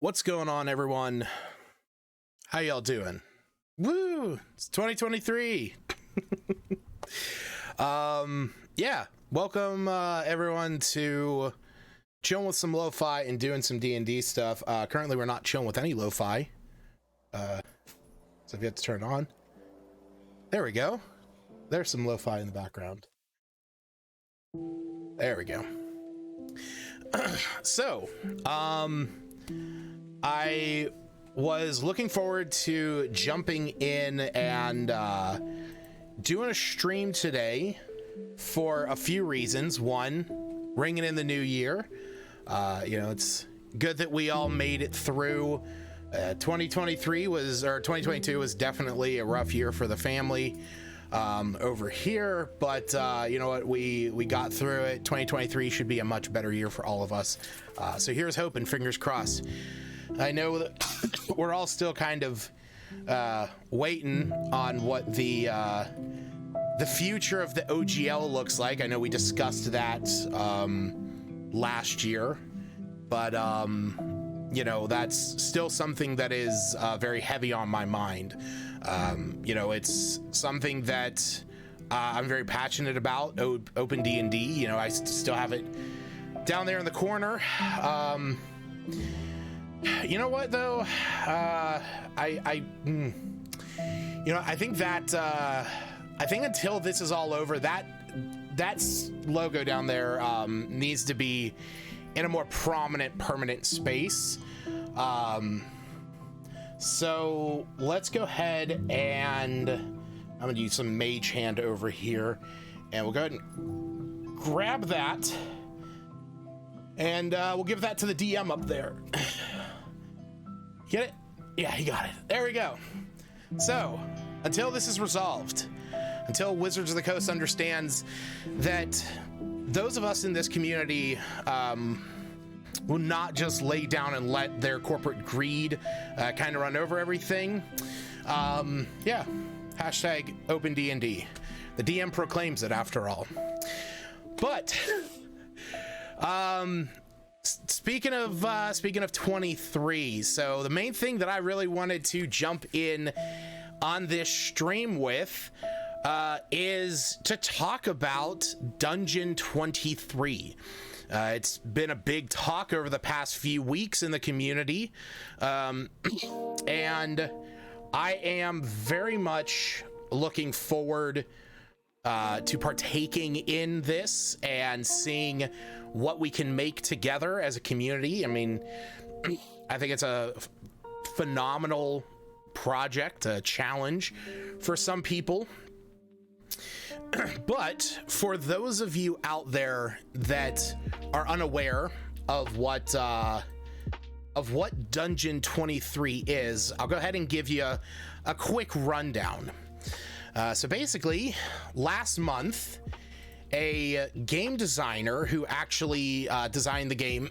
What's going on, everyone? How y'all doing? Woo! It's 2023. Yeah, welcome everyone to chilling with some lo-fi and doing some D&D stuff. Currently we're not chilling with any lo-fi. So if you have to turn it on. There we go. There's some lo-fi in the background. There we go. So, I was looking forward to jumping in and doing a stream today for a few reasons. One, ringing in the new year. It's good that we all made it through. 2022 was definitely a rough year for the family over here, but you know what, we got through it. 2023 should be a much better year for all of us. So here's hoping, fingers crossed. I know that we're all still kind of waiting on what the future of the OGL looks like. I know we discussed that last year, but that's still something that is very heavy on my mind. It's something that I'm very passionate about. OpenD&D, I still have it down there in the corner. You know what though? I think that I think until this is all over, that logo down there needs to be in a more prominent, permanent space. So let's go ahead and I'm gonna use some mage hand over here, and we'll go ahead and grab that, and we'll give that to the DM up there. Get it? Yeah, he got it. There we go. So until this is resolved, until Wizards of the Coast understands that those of us in this community will not just lay down and let their corporate greed kind of run over everything. Yeah, hashtag OpenD&D. The DM proclaims it, after all. But speaking of 23, so the main thing that I really wanted to jump in on this stream with is to talk about Dungeon 23. It's been a big talk over the past few weeks in the community, and I am very much looking forward to partaking in this and seeing what we can make together as a community. I mean, I think it's a phenomenal project, a challenge for some people. But for those of you out there that are unaware of what Dungeon 23 is, I'll go ahead and give you a quick rundown. So basically, last month, a game designer who actually designed the game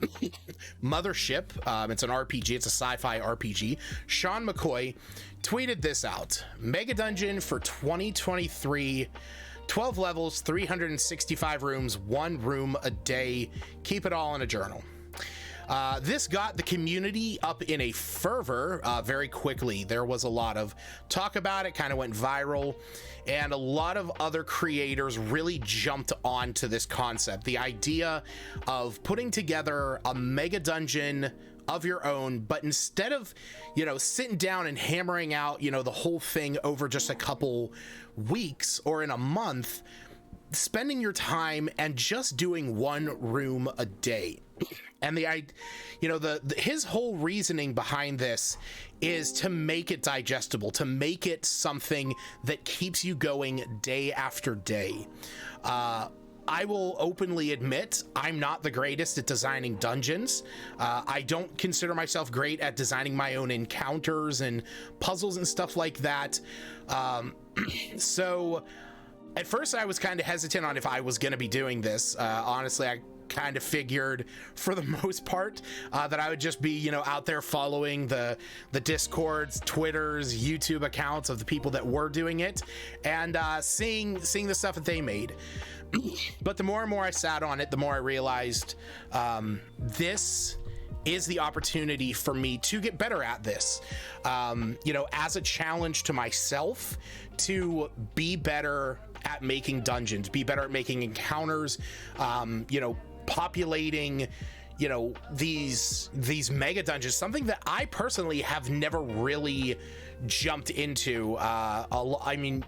Mothership, it's an RPG, it's a sci-fi RPG, Sean McCoy, tweeted this out: Mega Dungeon for 2023, 12 levels, 365 rooms, 1 room a day, keep it all in a journal. This got the community up in a fervor very quickly. There was a lot of talk about it, kind of went viral, and a lot of other creators really jumped onto this concept. The idea of putting together a mega dungeon of your own, but instead of, sitting down and hammering out, the whole thing over just a couple weeks or in a month, spending your time and just doing 1 room a day. And his whole reasoning behind this is to make it digestible, to make it something that keeps you going day after day. I will openly admit I'm not the greatest at designing dungeons. I don't consider myself great at designing my own encounters and puzzles and stuff like that. So at first I was kind of hesitant on if I was going to be doing this. Honestly, I kind of figured for the most part that I would just be, out there following the Discords, Twitters, YouTube accounts of the people that were doing it, and seeing the stuff that they made. But the more and more I sat on it, the more I realized this is the opportunity for me to get better at this, you know, as a challenge to myself to be better at making dungeons, be better at making encounters, you know, populating, you know, these mega dungeons, something that I personally have never really jumped into. I mean,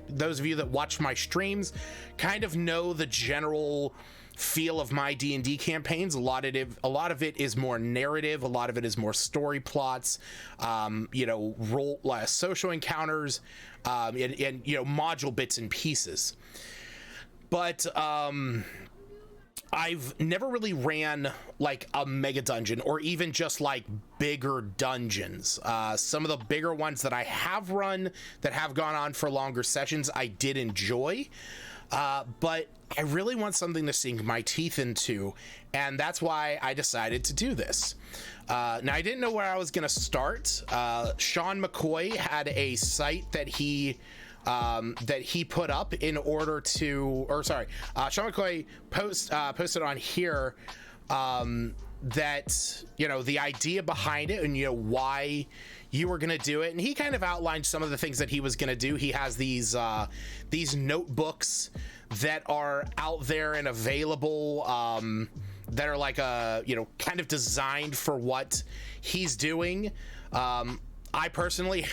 those of you that watch my streams kind of know the general feel of my D&D campaigns. A lot of it is more narrative, a lot of it is more story plots, you know, social encounters, and you know, module bits and pieces. But I've never really ran like a mega dungeon or even just like bigger dungeons. Some of the bigger ones that I have run that have gone on for longer sessions, I did enjoy. But I really want something to sink my teeth into, and that's why I decided to do this. Now, I didn't know where I was going to start. Sean McCoy had a site that he put up in order to, or sorry, Sean McCoy posted on here that, you know, the idea behind it and, you know, why you were going to do it. And he kind of outlined some of the things that he was going to do. He has these notebooks that are out there and available, that are like you know, kind of designed for what he's doing. I personally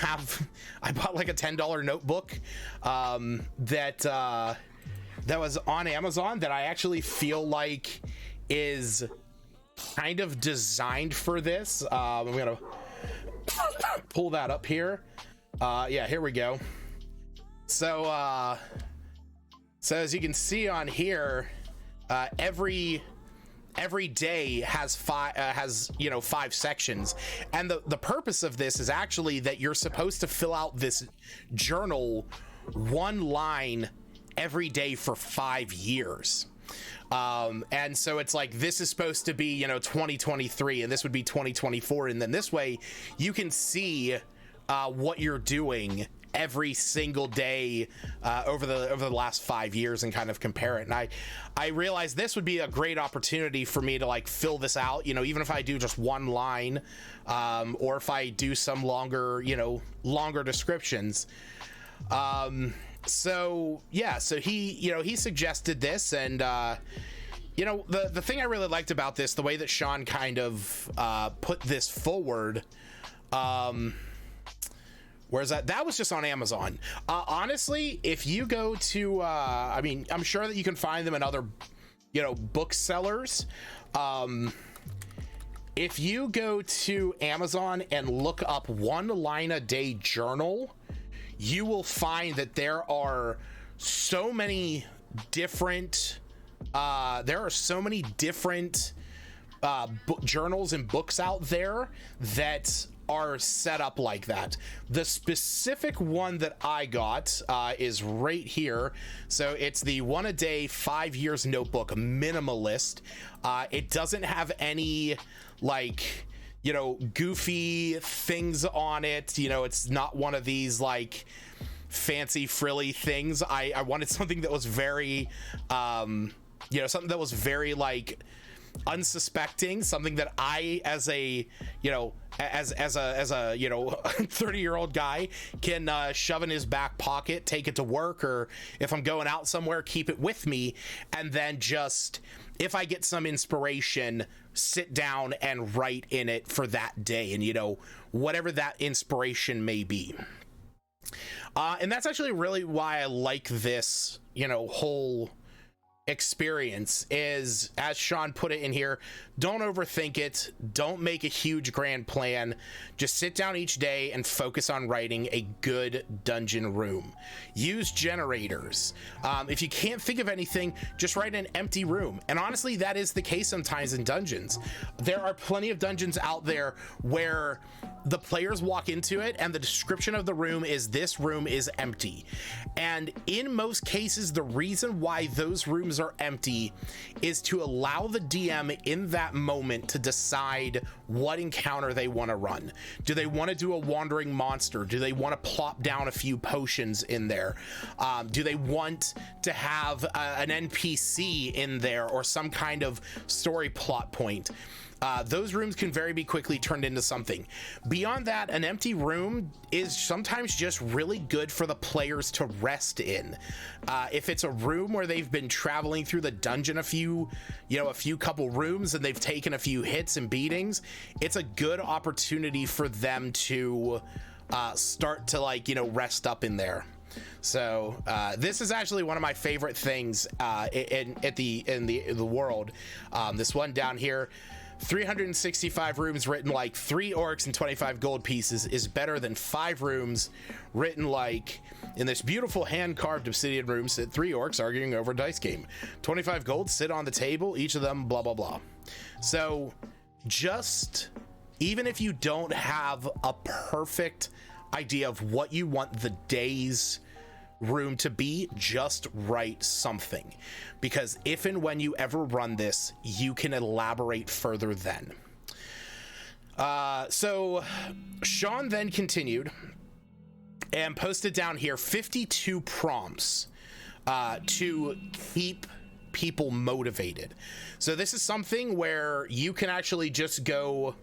I bought like a $10 notebook that was on Amazon that I actually feel like is kind of designed for this. I'm gonna pull that up here. Yeah, here we go. So as you can see on here, every day has you know, 5 sections, and the purpose of this is actually that you're supposed to fill out this journal 1 line every day for 5 years. And so it's like, this is supposed to be, you know, 2023, and this would be 2024, and then this way you can see what you're doing every single day over the last 5 years and kind of compare it. And I realized this would be a great opportunity for me to like fill this out, you know, even if I do just 1 line, or if I do some longer descriptions. So yeah, so he suggested this, and you know, the thing I really liked about this, the way that Sean kind of put this forward, where's that was just on Amazon. Honestly, if you go to I mean, I'm sure that you can find them in other, you know, booksellers. If you go to Amazon and look up 1 line a day journal, you will find that there are so many different journals and books out there that are set up like that. The specific one that I got is right here. So it's the 1 a day 5 years notebook minimalist. It doesn't have any like, you know, goofy things on it. You know, it's not one of these like fancy frilly things. I wanted something that was very you know, something that was very like unsuspecting, something that I, as a, you know, as a you know, 30-year-old guy, can shove in his back pocket, take it to work, or if I'm going out somewhere, keep it with me, and then just, if I get some inspiration, sit down and write in it for that day, and, you know, whatever that inspiration may be. And that's actually really why I like this, you know, whole experience, is, as Sean put it in here, don't overthink it, don't make a huge grand plan, just sit down each day and focus on writing a good dungeon room. Use generators. If you can't think of anything, just write an empty room. And honestly, that is the case sometimes in dungeons. There are plenty of dungeons out there where the players walk into it and the description of the room is, this room is empty. And in most cases, the reason why those rooms are empty is to allow the DM in that moment to decide what encounter they want to run. Do they want to do a wandering monster? Do they want to plop down a few potions in there? Do they want to have an NPC in there or some kind of story plot point? those rooms can very be quickly turned into something. Beyond that, an empty room is sometimes just really good for the players to rest in. If it's a room where they've been traveling through the dungeon a few couple rooms and they've taken a few hits and beatings, it's a good opportunity for them to start to rest up in there. So this is actually one of my favorite things in the world. This one down here, 365 rooms written like 3 orcs and 25 gold pieces is better than 5 rooms written like, in this beautiful hand-carved obsidian room sit 3 orcs arguing over a dice game. 25 gold sit on the table, each of them blah blah blah. So just, even if you don't have a perfect idea of what you want the day's room to be, just write something, because if and when you ever run this, you can elaborate further then. So Sean then continued and posted down here 52 prompts to keep people motivated. So this is something where you can actually just go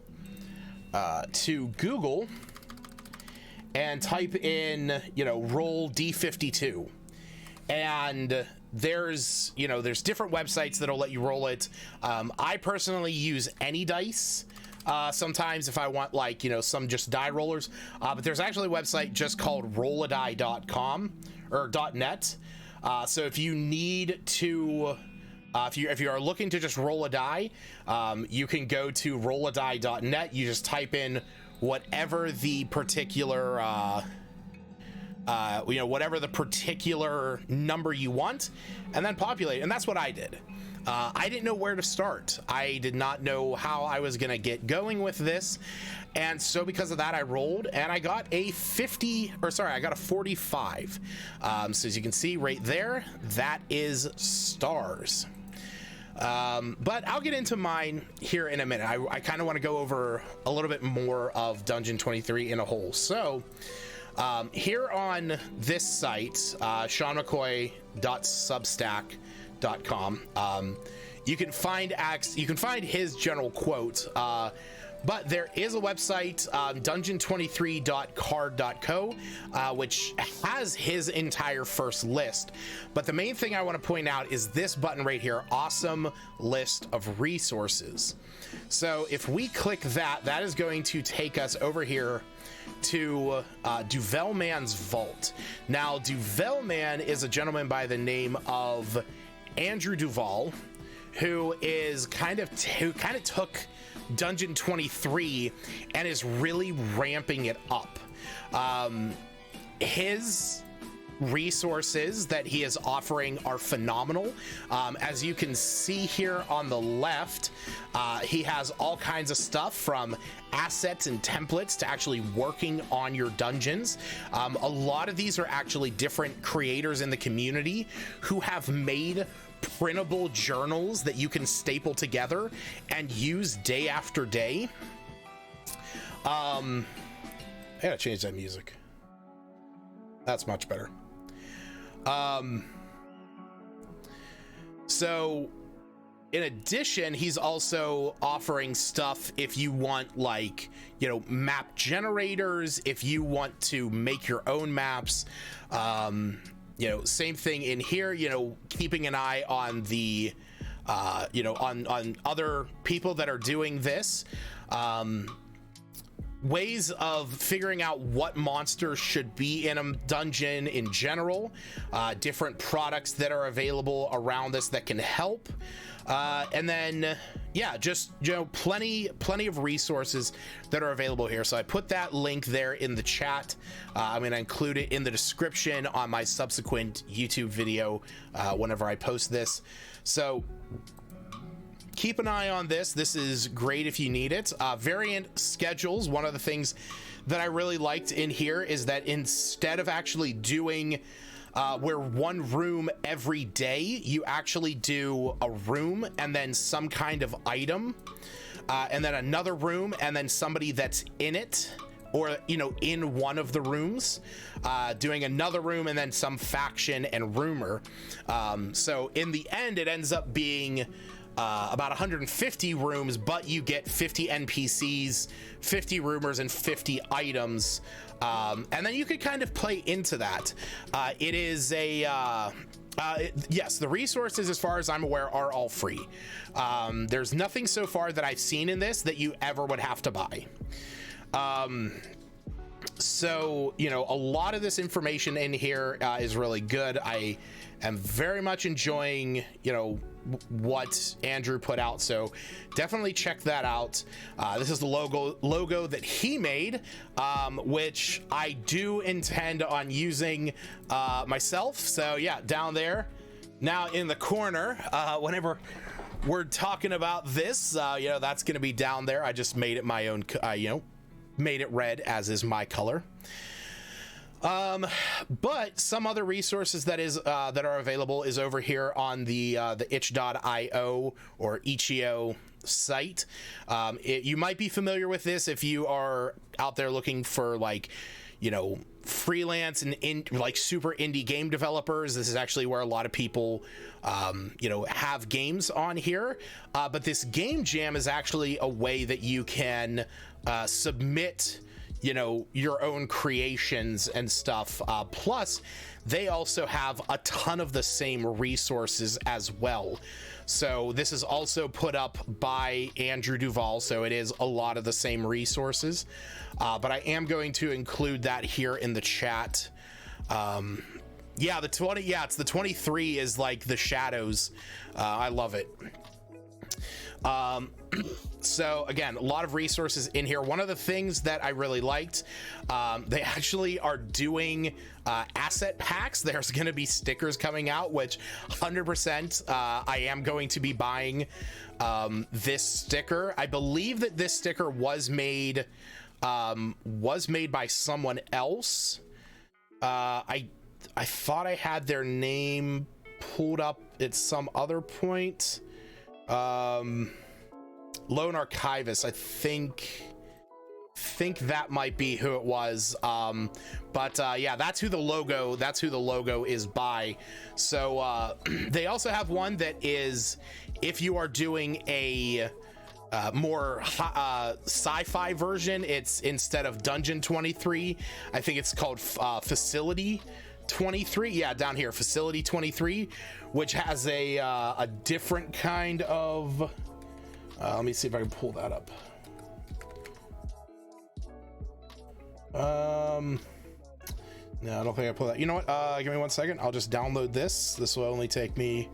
to Google and type in, roll D52, and there's different websites that'll let you roll it. I personally use any dice sometimes if I want some just die rollers, but there's actually a website just called rolladie.com or .net. So if you need to, if you are looking to just roll a die, you can go to rolladie.net. You just type in whatever the particular whatever the particular number you want, and then populate. And that's what I did. I didn't know where to start. I did not know how I was gonna get going with this, and so because of that, I rolled and I got a 45. So as you can see right there, that is stars. But I'll get into mine here in a minute. I kind of want to go over a little bit more of Dungeon 23 in a whole. So here on this site, seanmccoy.substack.com, you can find his general quote, but there is a website, dungeon23.card.co, which has his entire first list. But the main thing I want to point out is this button right here, awesome list of resources. So if we click that, that is going to take us over here to Duvelman's Vault. Now, Duvelman is a gentleman by the name of Andrew Duval, who kind of took Dungeon 23 and is really ramping it up. His resources that he is offering are phenomenal. As you can see here on the left, he has all kinds of stuff from assets and templates to actually working on your dungeons. A lot of these are actually different creators in the community who have made printable journals that you can staple together and use day after day. I gotta change that music. That's much better. So in addition, he's also offering stuff if you want map generators, if you want to make your own maps. Same thing in here, keeping an eye on the on other people that are doing this, ways of figuring out what monsters should be in a dungeon in general, different products that are available around this that can help, and then plenty of resources that are available here. So I put that link there in the chat. I'm going to include it in the description on my subsequent YouTube video whenever I post this. So keep an eye on this. This is great if you need it. Variant schedules. One of the things that I really liked in here is that instead of actually doing where one room every day, you actually do a room and then some kind of item, and then another room and then somebody that's in it, or in one of the rooms, doing another room and then some faction and rumor. So in the end, it ends up being about 150 rooms, but you get 50 NPCs, 50 rumors, and 50 items. And then you could kind of play into that. It is a... yes, the resources, as far as I'm aware, are all free. There's nothing so far that I've seen in this that you ever would have to buy. So, you know, a lot of this information in here is really good. I am very much enjoying, you know, what Andrew put out, so definitely check that out. This is the logo that he made, which I do intend on using myself. So yeah, down there now in the corner, whenever we're talking about this, you know, that's going to be down there. I just made it my own, you know, made it red, as is my color. But some other resources that are available is over here on the itch.io or itch.io site. You might be familiar with this if you are out there looking for, like, you know, freelance and like super indie game developers. This is actually where a lot of people you know, have games on here, but this game jam is actually a way that you can submit, you know, your own creations and stuff. Plus they also have a ton of the same resources as well. So this is also put up by Andrew Duval, so it is a lot of the same resources, but I am going to include that here in the chat. Yeah, it's the 23 is like the shadows. I love it. So again, a lot of resources in here. One of the things that I really liked, they actually are doing asset packs. There's going to be stickers coming out, which 100% I am going to be buying this sticker. I believe that this sticker was made by someone else. I thought I had their name pulled up at some other point. Lone Archivist, I think that might be who it was. But yeah, that's who the logo is by. So they also have one that is, if you are doing a more sci-fi version, it's instead of Dungeon 23, I think it's called Facility 23. Yeah, down here, Facility 23, which has a different kind of let me see if I can pull that up. No, I don't think I pulled that. You know what? Give me 1 second. I'll just download this. This will only take me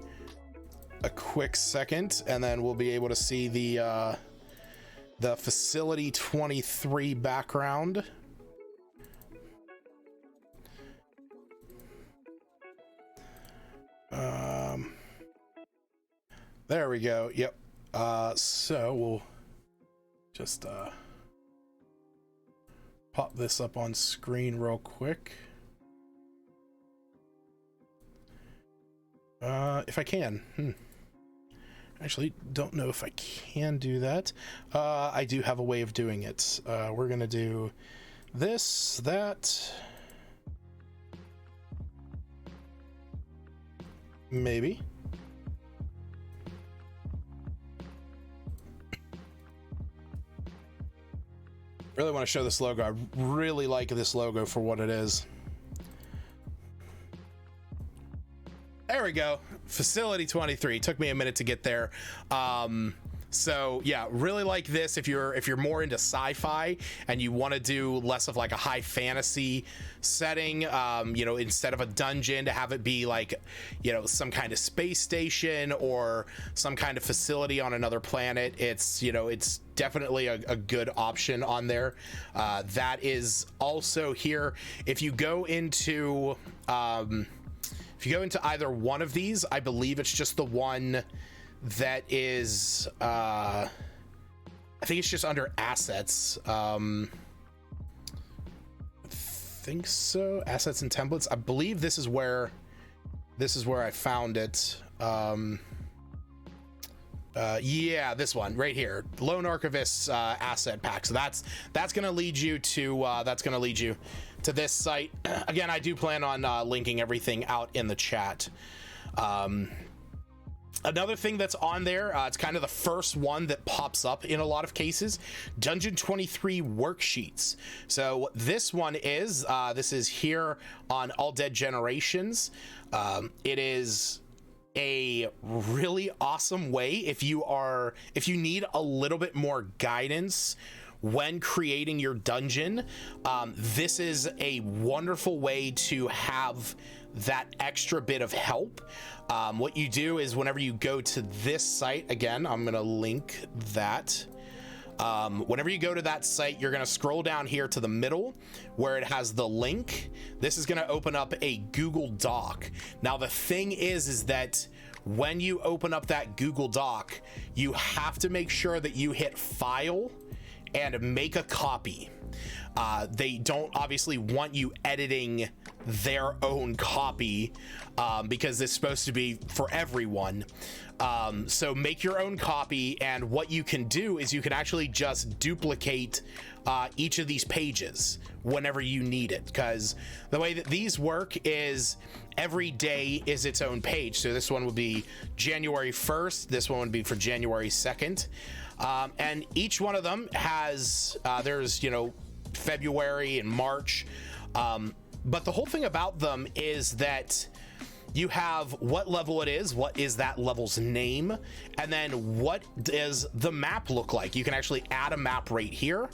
a quick second, and then we'll be able to see the Facility 23 background. There we go. Yep. So we'll just pop this up on screen real quick. If I can. Actually, don't know if I can do that. I do have a way of doing it. We're gonna do this, that. Maybe. Really want to show this logo. I really like this logo for what it is. There we go. Facility 23. Took me a minute to get there. So yeah, really like this. If you're more into sci-fi and you want to do less of like a high fantasy setting, you know, instead of a dungeon, to have it be like, you know, some kind of space station or some kind of facility on another planet, it's, you know, it's definitely a good option on there. That is also here. If you go into either one of these, I believe it's just the one that is I think it's just under assets. I think so. Assets and templates. I believe this is where I found it. Yeah, this one right here, Lone Archivist's asset pack. So that's gonna lead you to this site. Again, I do plan on linking everything out in the chat. Another thing that's on there, it's kind of the first one that pops up in a lot of cases, Dungeon 23 worksheets. So this one is, this is here on All Dead Generations. It is a really awesome way if you need a little bit more guidance when creating your dungeon. This is a wonderful way to have that extra bit of help. What you do is whenever you go to this site, again, I'm gonna link that. Whenever you go to that site, you're gonna scroll down here to the middle where it has the link. This is gonna open up a Google Doc. Now the thing is that when you open up that Google Doc, you have to make sure that you hit File and make a copy. They don't obviously want you editing their own copy because it's supposed to be for everyone. So make your own copy, and what you can do is you can actually just duplicate each of these pages whenever you need it, because the way that these work is every day is its own page. So this one would be January 1st, this one would be for January 2nd, and each one of them has there's, you know, February and March, but the whole thing about them is that you have what level it is, what is that level's name, and then what does the map look like. You can actually add a map right here.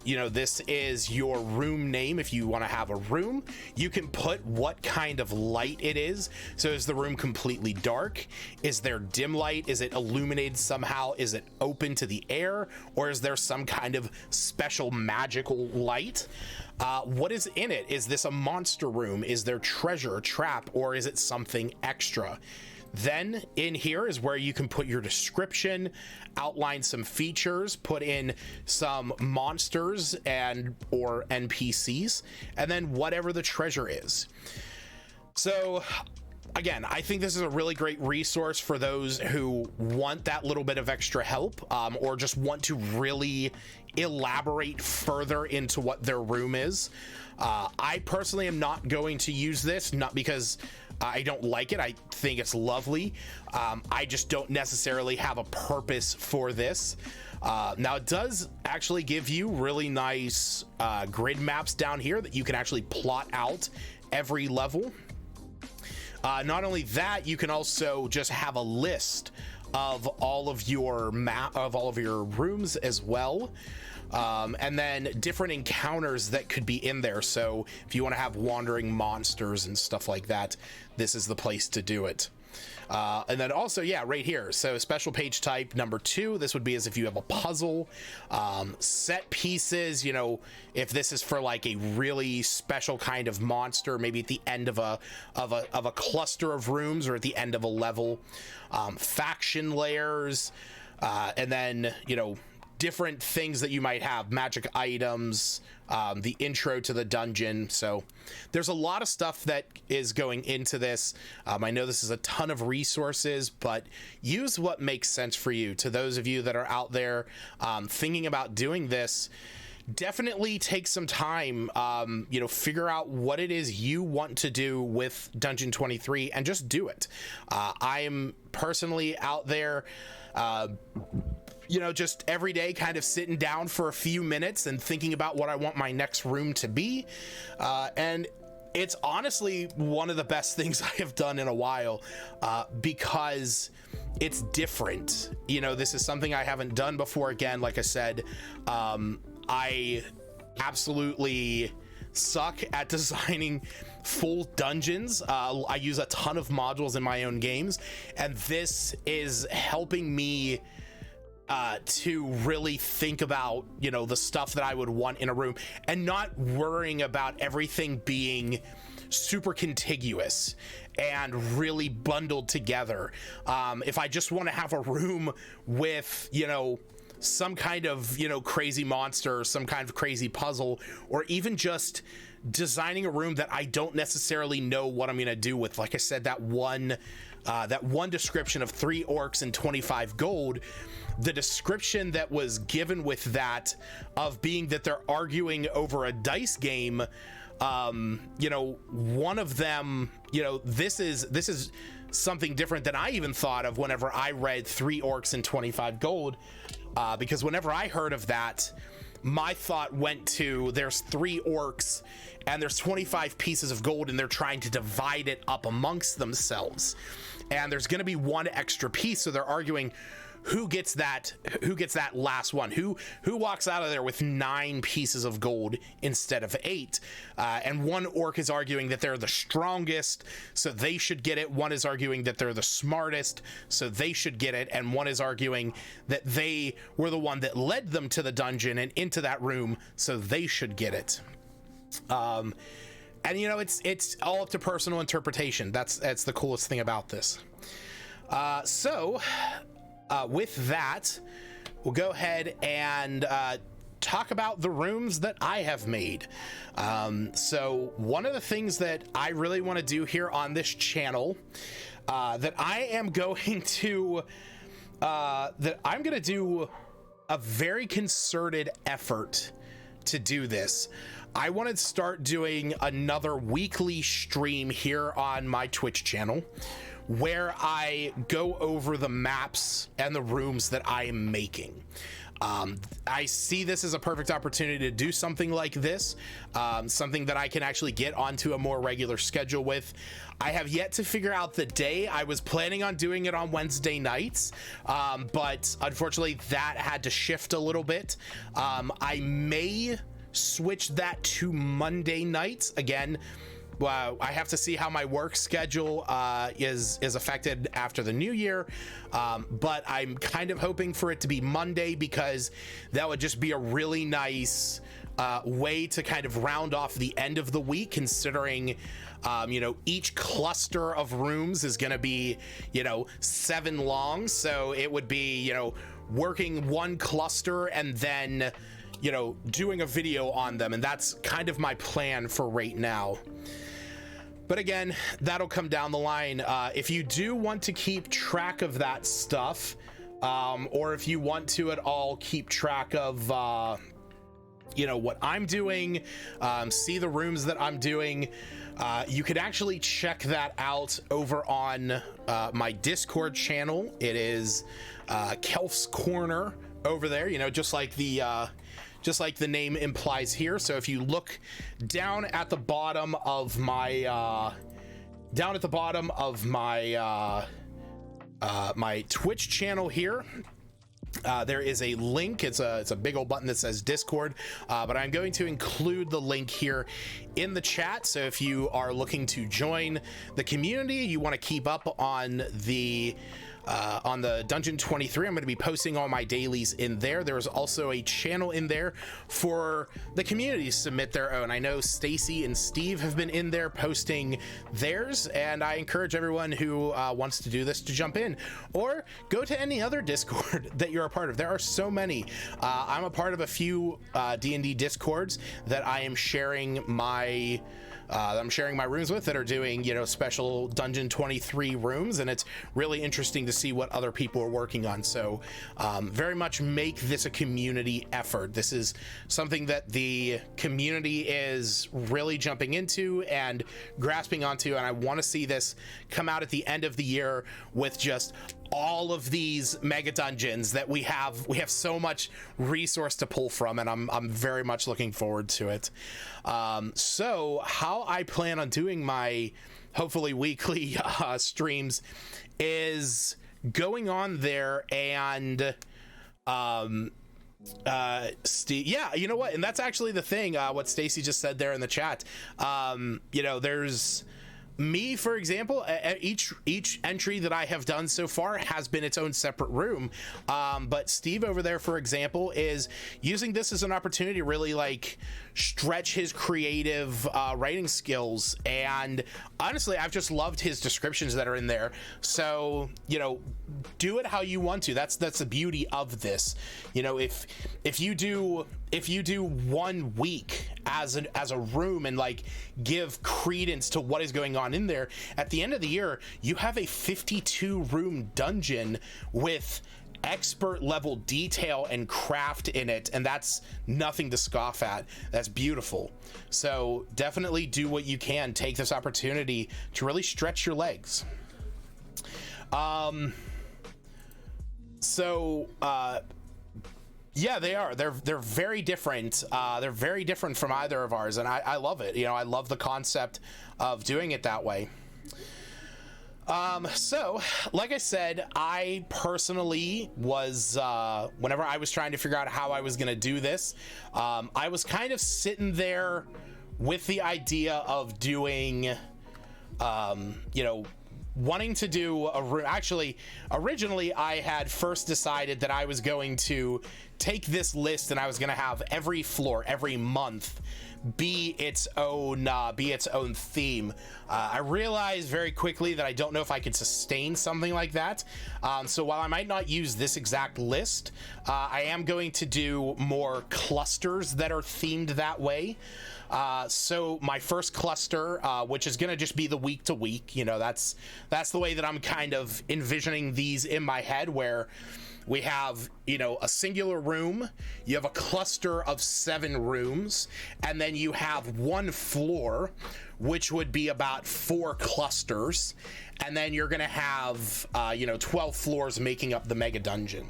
You know, this is your room name. If you want to have a room, you can put what kind of light it is. So is the room completely dark? Is there dim light? Is it illuminated somehow? Is it open to the air? Or is there some kind of special magical light? What is in it? Is this a monster room? Is there treasure, trap, or is it something extra? Then in here is where you can put your description, outline some features, put in some monsters and or NPCs, and then whatever the treasure is. So again, I think this is a really great resource for those who want that little bit of extra help, or just want to really elaborate further into what their room is. I personally am not going to use this, not because I don't like it. I think it's lovely. I just don't necessarily have a purpose for this. Now it does actually give you really nice grid maps down here that you can actually plot out every level. Not only that, you can also just have a list of all of your rooms as well. And then different encounters that could be in there. So if you want to have wandering monsters and stuff like that, this is the place to do it. And then also, yeah, right here. So special page type number 2, this would be as if you have a puzzle, set pieces, you know, if this is for like a really special kind of monster, maybe at the end of a cluster of rooms or at the end of a level, faction layers, and then, you know, different things that you might have, magic items, the intro to the dungeon. So there's a lot of stuff that is going into this. I know this is a ton of resources, but use what makes sense for you. To those of you that are out there thinking about doing this, definitely take some time, you know, figure out what it is you want to do with Dungeon 23 and just do it. I am personally out there, you know, just every day kind of sitting down for a few minutes and thinking about what I want my next room to be. And it's honestly one of the best things I have done in a while, because it's different. You know, this is something I haven't done before. Again, like I said, I absolutely suck at designing full dungeons. I use a ton of modules in my own games, and this is helping me to really think about, you know, the stuff that I would want in a room and not worrying about everything being super contiguous and really bundled together. If I just want to have a room with, you know, some kind of, you know, crazy monster, some kind of crazy puzzle, or even just designing a room that I don't necessarily know what I'm going to do with, like I said, that one description of 3 orcs and 25 gold. The description that was given with that of being that they're arguing over a dice game, you know, one of them, you know, this is something different than I even thought of whenever I read 3 orcs and 25 gold, because whenever I heard of that, my thought went to there's 3 orcs and there's 25 pieces of gold and they're trying to divide it up amongst themselves, and there's going to be 1 extra piece, so they're arguing who gets that last one, who walks out of there with 9 pieces of gold instead of 8, and one orc is arguing that they're the strongest, so they should get it. One is arguing that they're the smartest, so they should get it, and one is arguing that they were the one that led them to the dungeon and into that room, so they should get it. And you know, it's all up to personal interpretation. That's the coolest thing about this. With that, we'll go ahead and talk about the rooms that I have made. So one of the things that I really want to do here on this channel, that I'm going to do a very concerted effort to do this. I want to start doing another weekly stream here on my Twitch channel, where I go over the maps and the rooms that I am making. I see this as a perfect opportunity to do something like this, something that I can actually get onto a more regular schedule with. I have yet to figure out the day. I was planning on doing it on Wednesday nights, but unfortunately that had to shift a little bit. I may switch that to Monday nights again. Well, I have to see how my work schedule is affected after the new year, but I'm kind of hoping for it to be Monday, because that would just be a really nice way to kind of round off the end of the week, considering you know, each cluster of rooms is going to be, you know, 7 long, so it would be, you know, working 1 cluster and then, you know, doing a video on them, and that's kind of my plan for right now. But again, that'll come down the line. If you do want to keep track of that stuff, or if you want to at all keep track of, you know, what I'm doing, see the rooms that I'm doing, you could actually check that out over on my Discord channel. It is Kelf's Corner over there, you know, just like the name implies here. So if you look down at the bottom of my my Twitch channel here, there is a link. It's a big old button that says Discord, but I'm going to include the link here in the chat. So if you are looking to join the community, you want to keep up on the Dungeon 23, I'm going to be posting all my dailies in there. There's also a channel in there for the community to submit their own. I know Stacy and Steve have been in there posting theirs, and I encourage everyone who wants to do this to jump in, or go to any other Discord that you're a part of. There are so many. I'm a part of a few D&D Discords that I am sharing my rooms with, that are doing, you know, special Dungeon 23 rooms, and it's really interesting to see what other people are working on. So very much make this a community effort. This is something that the community is really jumping into and grasping onto, and I want to see this come out at the end of the year with just all of these mega dungeons that we have so much resource to pull from, and I'm very much looking forward to it. So how I plan on doing my hopefully weekly streams is going on there and Steve, yeah, you know what, and that's actually the thing, what Stacy just said there in the chat. You know, there's me, for example, each entry that I have done so far has been its own separate room, but Steve over there, for example, is using this as an opportunity to really like stretch his creative writing skills, and honestly I've just loved his descriptions that are in there. So, you know, do it how you want to. That's the beauty of this. You know, if you do 1 week as a room and like give credence to what is going on in there, at the end of the year you have a 52 room dungeon with expert level detail and craft in it, and that's nothing to scoff at. That's beautiful. So definitely do what you can. Take this opportunity to really stretch your legs. Yeah, they are. They're very different. They're very different from either of ours, and I love it. You know, I love the concept of doing it that way. So, like I said, I personally was, whenever I was trying to figure out how I was going to do this, I was kind of sitting there with the idea of doing, you know, wanting to do a room. Actually, originally I had first decided that I was going to take this list and I was going to have every floor, every month, be its own theme. I realized very quickly that I don't know if I could sustain something like that. So while I might not use this exact list, I am going to do more clusters that are themed that way. So my first cluster, which is going to just be the week to week, you know, that's the way that I'm kind of envisioning these in my head, where we have, you know, a singular room, you have a cluster of 7 rooms, and then you have one floor, which would be about 4 clusters, and then you're going to have, you know, 12 floors making up the mega dungeon.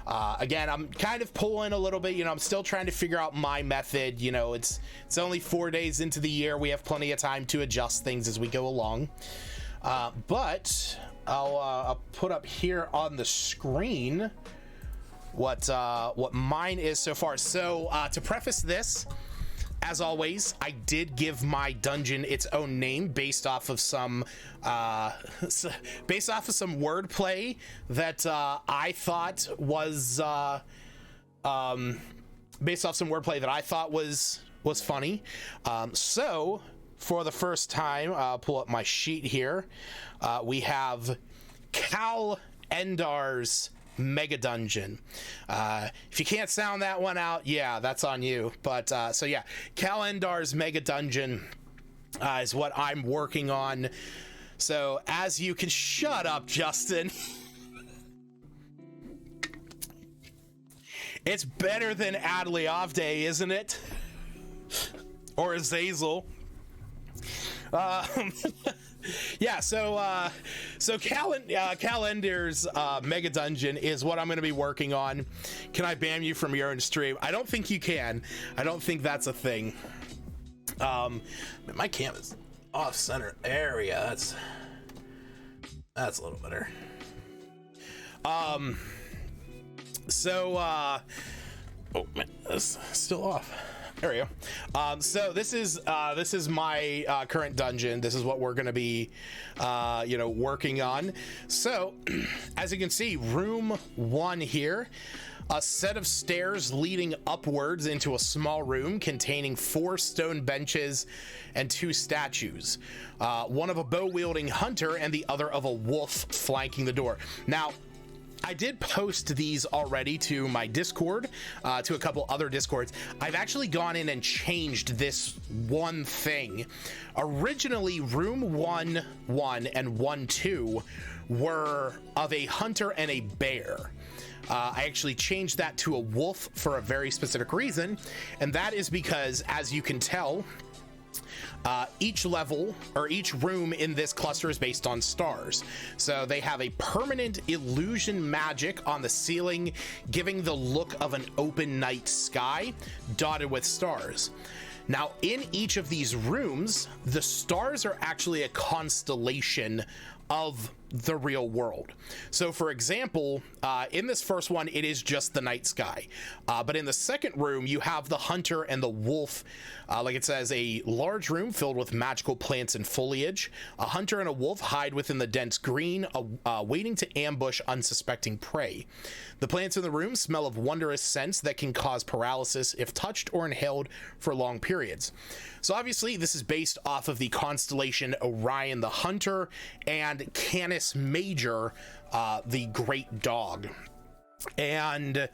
Again, I'm kind of pulling a little bit, you know, I'm still trying to figure out my method. You know, it's only 4 days into the year. We have plenty of time to adjust things as we go along. But I'll put up here on the screen what mine is so far. So to preface this, as always, I did give my dungeon its own name based off of some wordplay that I thought was funny. So for the first time, I'll pull up my sheet here. We have Endyr's Mega Dungeon. If you can't sound that one out, yeah, that's on you. But so yeah, Endyr's Mega Dungeon is what I'm working on. So as you can, shut up, Justin. It's better than Adley Off Day, isn't it? Or Azazel. Yeah, so Endyr's Mega Dungeon is what I'm going to be working on. Can I ban you from your own stream? I don't think you can. I don't think that's a thing. My cam is off center area. That's a little better. Oh man, that's still off. There we go. So this is my current dungeon. This is what we're gonna be, working on. So, as you can see, room 1 here, a set of stairs leading upwards into a small room containing 4 stone benches and 2 statues. One of a bow-wielding hunter and the other of a wolf flanking the door. Now, I did post these already to my Discord, to a couple other Discords. I've actually gone in and changed this one thing. Originally, room 1-1 and 1-2 were of a hunter and a bear. I actually changed that to a wolf for a very specific reason, and that is because, as you can tell, each level or each room in this cluster is based on stars. So they have a permanent illusion magic on the ceiling, giving the look of an open night sky dotted with stars. Now, in each of these rooms, the stars are actually a constellation of the real world. So for example, in this first one, it is just the night sky. But in the second room, you have the hunter and the wolf. Like it says, a large room filled with magical plants and foliage. A hunter and a wolf hide within the dense green, waiting to ambush unsuspecting prey. The plants in the room smell of wondrous scents that can cause paralysis if touched or inhaled for long periods. So obviously, this is based off of the constellation Orion the Hunter and Canis Major, the Great Dog. And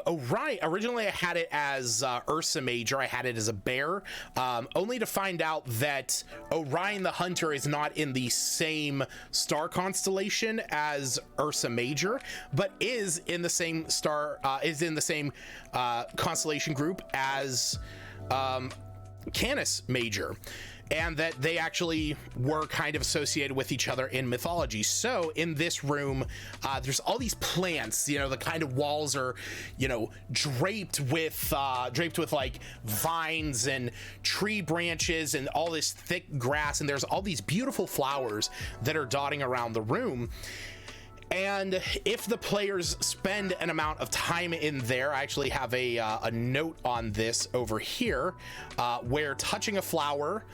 Orion, originally I had it as Ursa Major. I had it as a bear, only to find out that Orion the Hunter is not in the same star constellation as Ursa Major, but is in the same constellation group as Canis Major, and that they actually were kind of associated with each other in mythology. So in this room, there's all these plants, you know, the kind of walls are, you know, draped with like vines and tree branches and all this thick grass, and there's all these beautiful flowers that are dotting around the room. And if the players spend an amount of time in there, I actually have a note on this over here, where touching a flower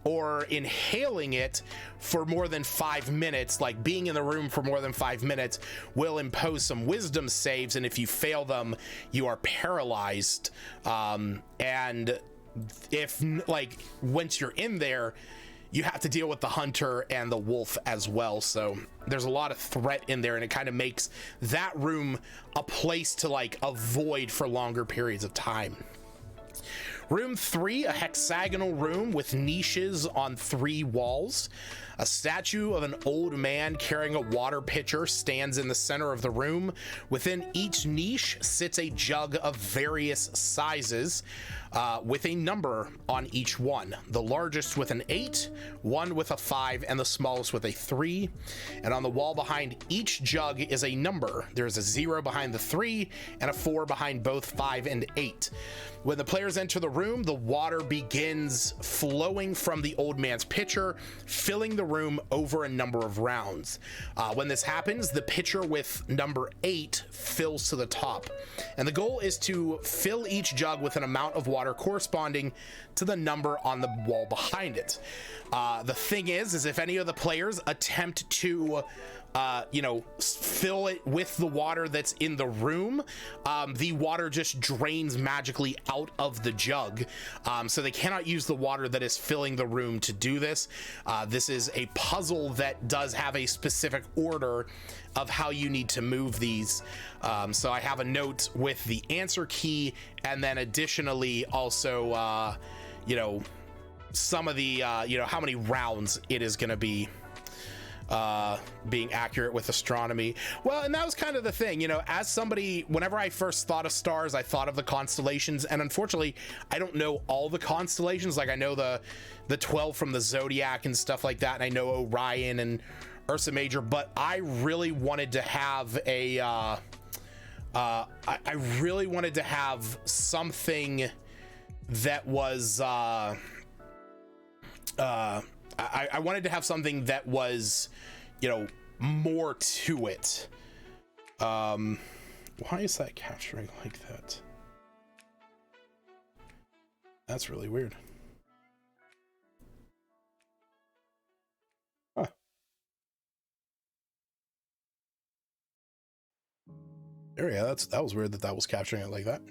or inhaling it for more than 5 minutes, like being in the room for more than 5 minutes, will impose some wisdom saves, and if you fail them, you are paralyzed. And if, like, once you're in there, you have to deal with the hunter and the wolf as well, so there's a lot of threat in there, and it kind of makes that room a place to like avoid for longer periods of time. Room 3, a hexagonal room with niches on 3 walls. A statue of an old man carrying a water pitcher stands in the center of the room. Within each niche sits a jug of various sizes, with a number on each one. The largest with an 8, one with a 5, and the smallest with a 3. And on the wall behind each jug is a number. There's a 0 behind the 3 and a 4 behind both 5 and 8. When the players enter the room, the water begins flowing from the old man's pitcher, filling the room over a number of rounds. When this happens, the pitcher with number 8 fills to the top. And the goal is to fill each jug with an amount of water corresponding to the number on the wall behind it. The thing is if any of the players attempt to fill it with the water that's in the room, the water just drains magically out of the jug, so they cannot use the water that is filling the room to do this. This is a puzzle that does have a specific order of how you need to move these, so I have a note with the answer key, and then additionally also some of the how many rounds it is going to be being accurate with astronomy. Well, and that was kind of the thing, as somebody, whenever I first thought of stars, I thought of the constellations, and unfortunately I don't know all the constellations. Like, I know the 12 from the zodiac and stuff like that, and I know Orion and Ursa Major, but I really wanted to have I really wanted to have something that was I wanted to have something that was, more to it. Why is that capturing like that? That's really weird. Huh. There we go. That was weird that was capturing it like that.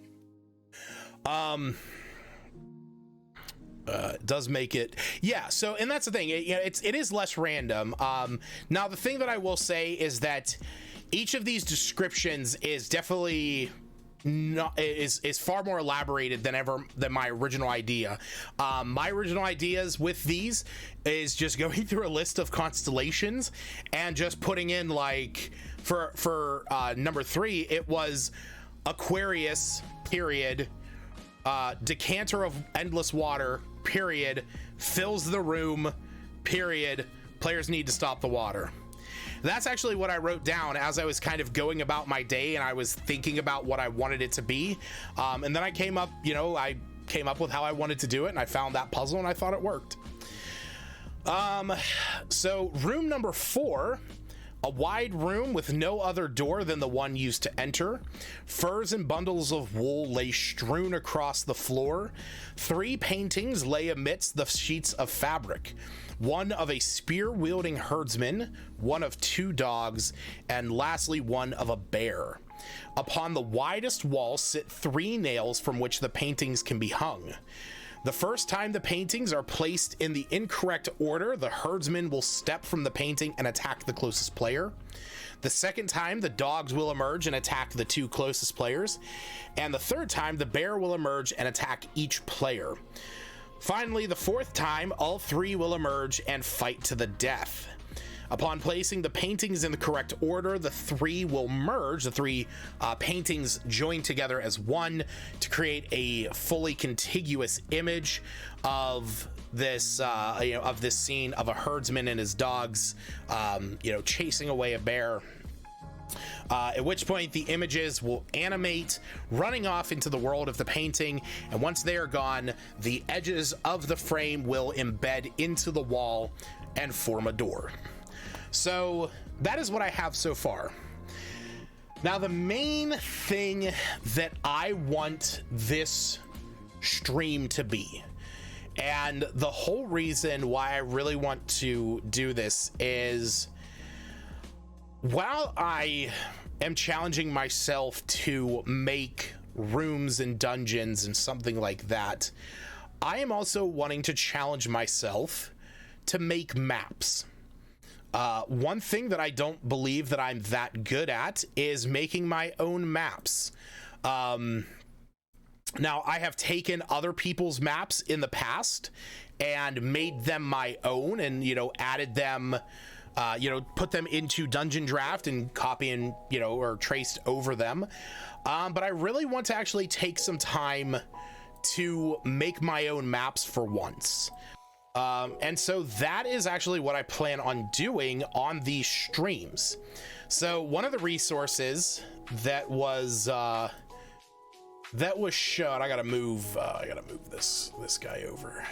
Does make it, yeah. So, and that's the thing, it is less random. Now the thing that I will say is that each of these descriptions is definitely is far more elaborated than my original idea. My original ideas with these is just going through a list of constellations and just putting in, like, for number 3, it was Aquarius, period, decanter of endless water, period, fills the room, period, players need to stop the water. That's actually what I wrote down as I was kind of going about my day, and I was thinking about what I wanted it to be, and then I came up with how I wanted to do it, and I found that puzzle, and I thought it worked. So room number 4, a wide room with no other door than the one used to enter. Furs and bundles of wool lay strewn across the floor. 3 paintings lay amidst the sheets of fabric. One of a spear-wielding herdsman, one of 2 dogs, and lastly one of a bear. Upon the widest wall sit 3 nails from which the paintings can be hung. The first time the paintings are placed in the incorrect order, the herdsman will step from the painting and attack the closest player. The second time, the dogs will emerge and attack the 2 closest players. And the third time, the bear will emerge and attack each player. Finally, the 4th time, all 3 will emerge and fight to the death. Upon placing the paintings in the correct order, the three will merge. The three paintings join together as one to create a fully contiguous image of this, of this scene of a herdsman and his dogs, chasing away a bear. At which point the images will animate, running off into the world of the painting, and once they are gone, the edges of the frame will embed into the wall and form a door. So that is what I have so far. Now, the main thing that I want this stream to be, and the whole reason why I really want to do this, is while I am challenging myself to make rooms and dungeons and something like that, I am also wanting to challenge myself to make maps. One thing that I don't believe that I'm that good at is making my own maps. Now, I have taken other people's maps in the past and made them my own and, added them, put them into Dungeon Draft and copy and, or traced over them. But I really want to actually take some time to make my own maps for once. And so that is actually what I plan on doing on these streams. So one of the resources that was shown, I gotta move this guy over.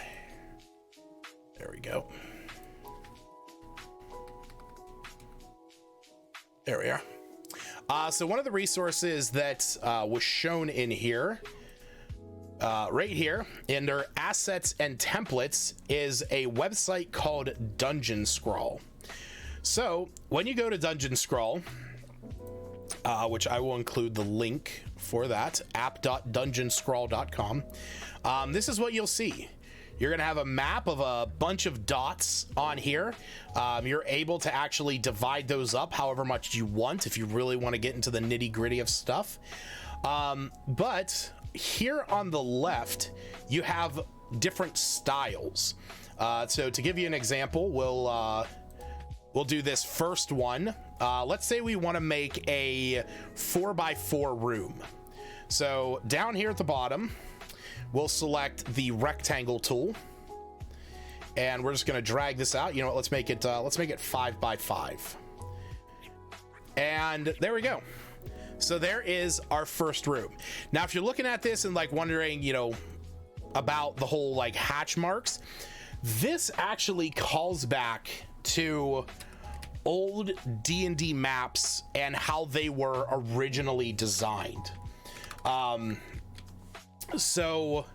There we go. There we are. So one of the resources that was shown in here, right here, under assets and templates, is a website called Dungeon Scrawl. So when you go to Dungeon Scrawl, which I will include the link for that, app.dungeonscrawl.com, this is what you'll see. You're going to have a map of a bunch of dots on here. You're able to actually divide those up however much you want if you really want to get into the nitty gritty of stuff. But here on the left, you have different styles. So to give you an example, we'll do this first one. Let's say we want to make a 4x4 room. So down here at the bottom, we'll select the rectangle tool, and we're just going to drag this out. You know what? Let's make it 5x5, and there we go. So there is our first room. Now, if you're looking at this and like wondering, about the whole like hatch marks, this actually calls back to old D&D maps and how they were originally designed. So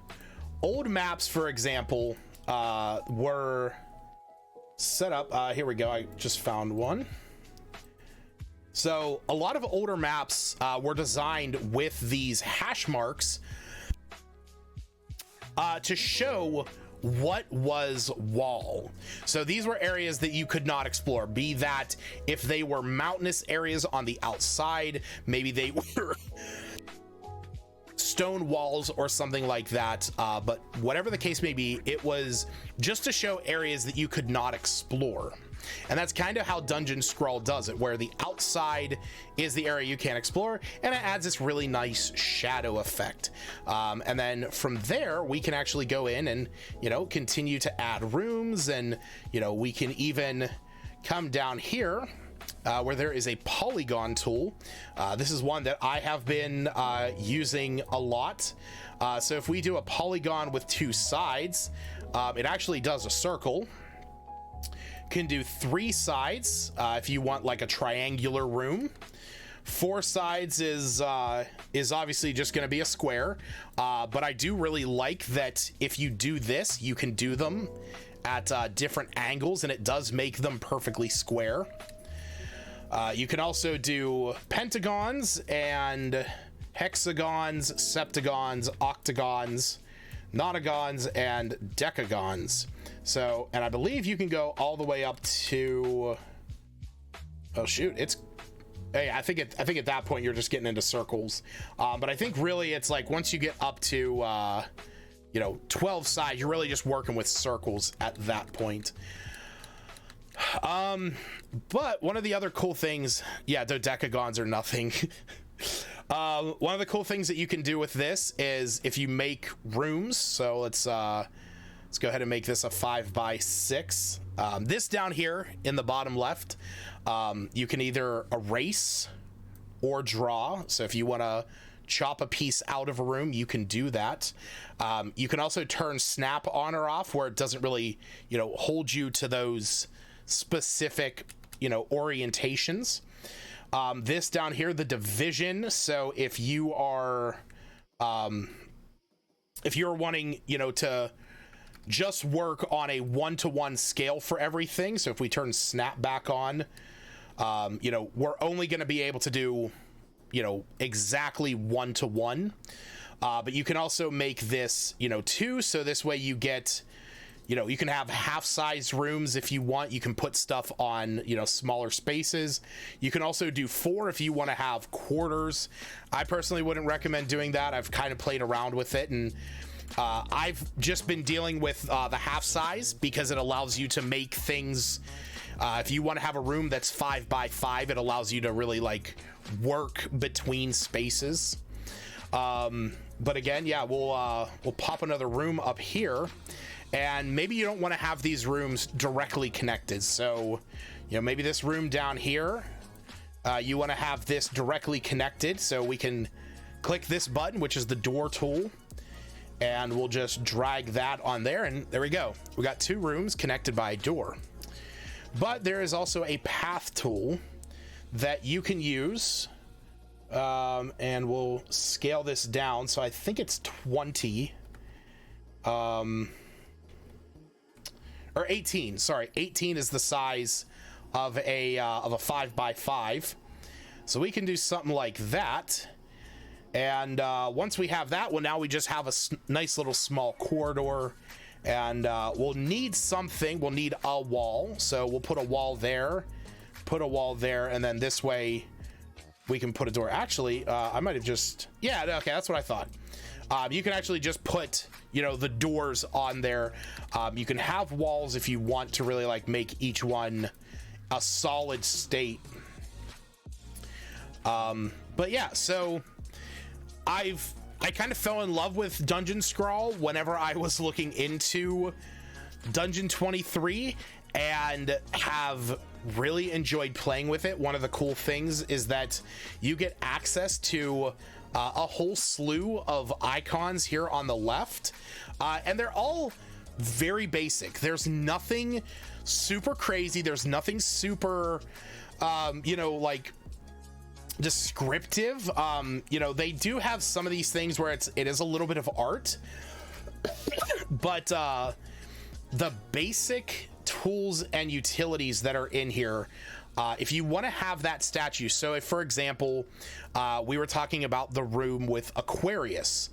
old maps, for example, were set up. Here we go. I just found one. So a lot of older maps were designed with these hash marks to show what was wall. So these were areas that you could not explore, be that if they were mountainous areas on the outside, maybe they were stone walls or something like that, but whatever the case may be, it was just to show areas that you could not explore. And that's kind of how Dungeon Scrawl does it, where the outside is the area you can't explore, and it adds this really nice shadow effect. And then from there, we can actually go in and, continue to add rooms, and, we can even come down here where there is a polygon tool. This is one that I have been using a lot. So if we do a polygon with two sides, it actually does a circle. Can do 3 sides if you want like a triangular room. 4 sides is obviously just going to be a square, but I do really like that if you do this, you can do them at different angles, and it does make them perfectly square. You can also do pentagons and hexagons, septagons, octagons, nonagons, and decagons. So, and I believe you can go all the way up to, oh shoot, hey, I think at that point you're just getting into circles. But I think really it's like once you get up to 12 sides, you're really just working with circles at that point. But one of the other cool things, yeah, dodecagons are nothing. One of the cool things that you can do with this is if you make rooms, so let's go ahead and make this a 5x6. This down here in the bottom left, you can either erase or draw. So if you want to chop a piece out of a room, you can do that. You can also turn snap on or off, where it doesn't really, hold you to those specific, orientations. This down here, the division. So if you are, if you're wanting, to just work on a 1-to-1 scale for everything. So if we turn snap back on, we're only going to be able to do, exactly 1-to-1. But you can also make this, 2. So this way you get, you can have half-sized rooms if you want. You can put stuff on, smaller spaces. You can also do 4 if you want to have quarters. I personally wouldn't recommend doing that. I've kind of played around with it, and I've just been dealing with the half size because it allows you to make things. If you want to have a room that's 5x5, it allows you to really work between spaces. But again, yeah, we'll pop another room up here, and maybe you don't want to have these rooms directly connected. So, maybe this room down here, you want to have this directly connected. So we can click this button, which is the door tool, and we'll just drag that on there, and there we go. We got 2 rooms connected by a door. But there is also a path tool that you can use, and we'll scale this down. So I think it's 20, or 18. Sorry, 18 is the size of a 5x5. So we can do something like that. And once we have that, well, now we just have a nice little small corridor, and we'll need something. We'll need a wall. So we'll put a wall there, and then this way we can put a door. Actually, I might have just, yeah, okay, that's what I thought. You can actually just put, the doors on there. You can have walls if you want to really make each one a solid state. But yeah, so I kind of fell in love with Dungeon Scrawl whenever I was looking into Dungeon 23, and have really enjoyed playing with it. One of the cool things is that you get access to a whole slew of icons here on the left, and they're all very basic. There's nothing super crazy. There's nothing super, descriptive. They do have some of these things where it is a little bit of art, but the basic tools and utilities that are in here, if you want to have that statue. So if, for example, we were talking about the room with Aquarius,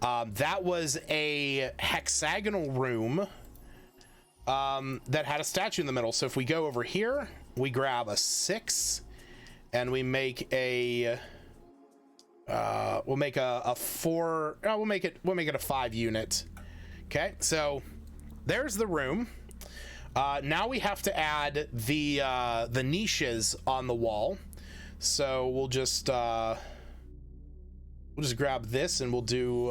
that was a hexagonal room that had a statue in the middle. So if we go over here, we grab a 6, and we make a we'll make a 4. We'll make it a 5 unit. Okay, so there's the room. Now we have to add the niches on the wall. So we'll just grab this, and we'll do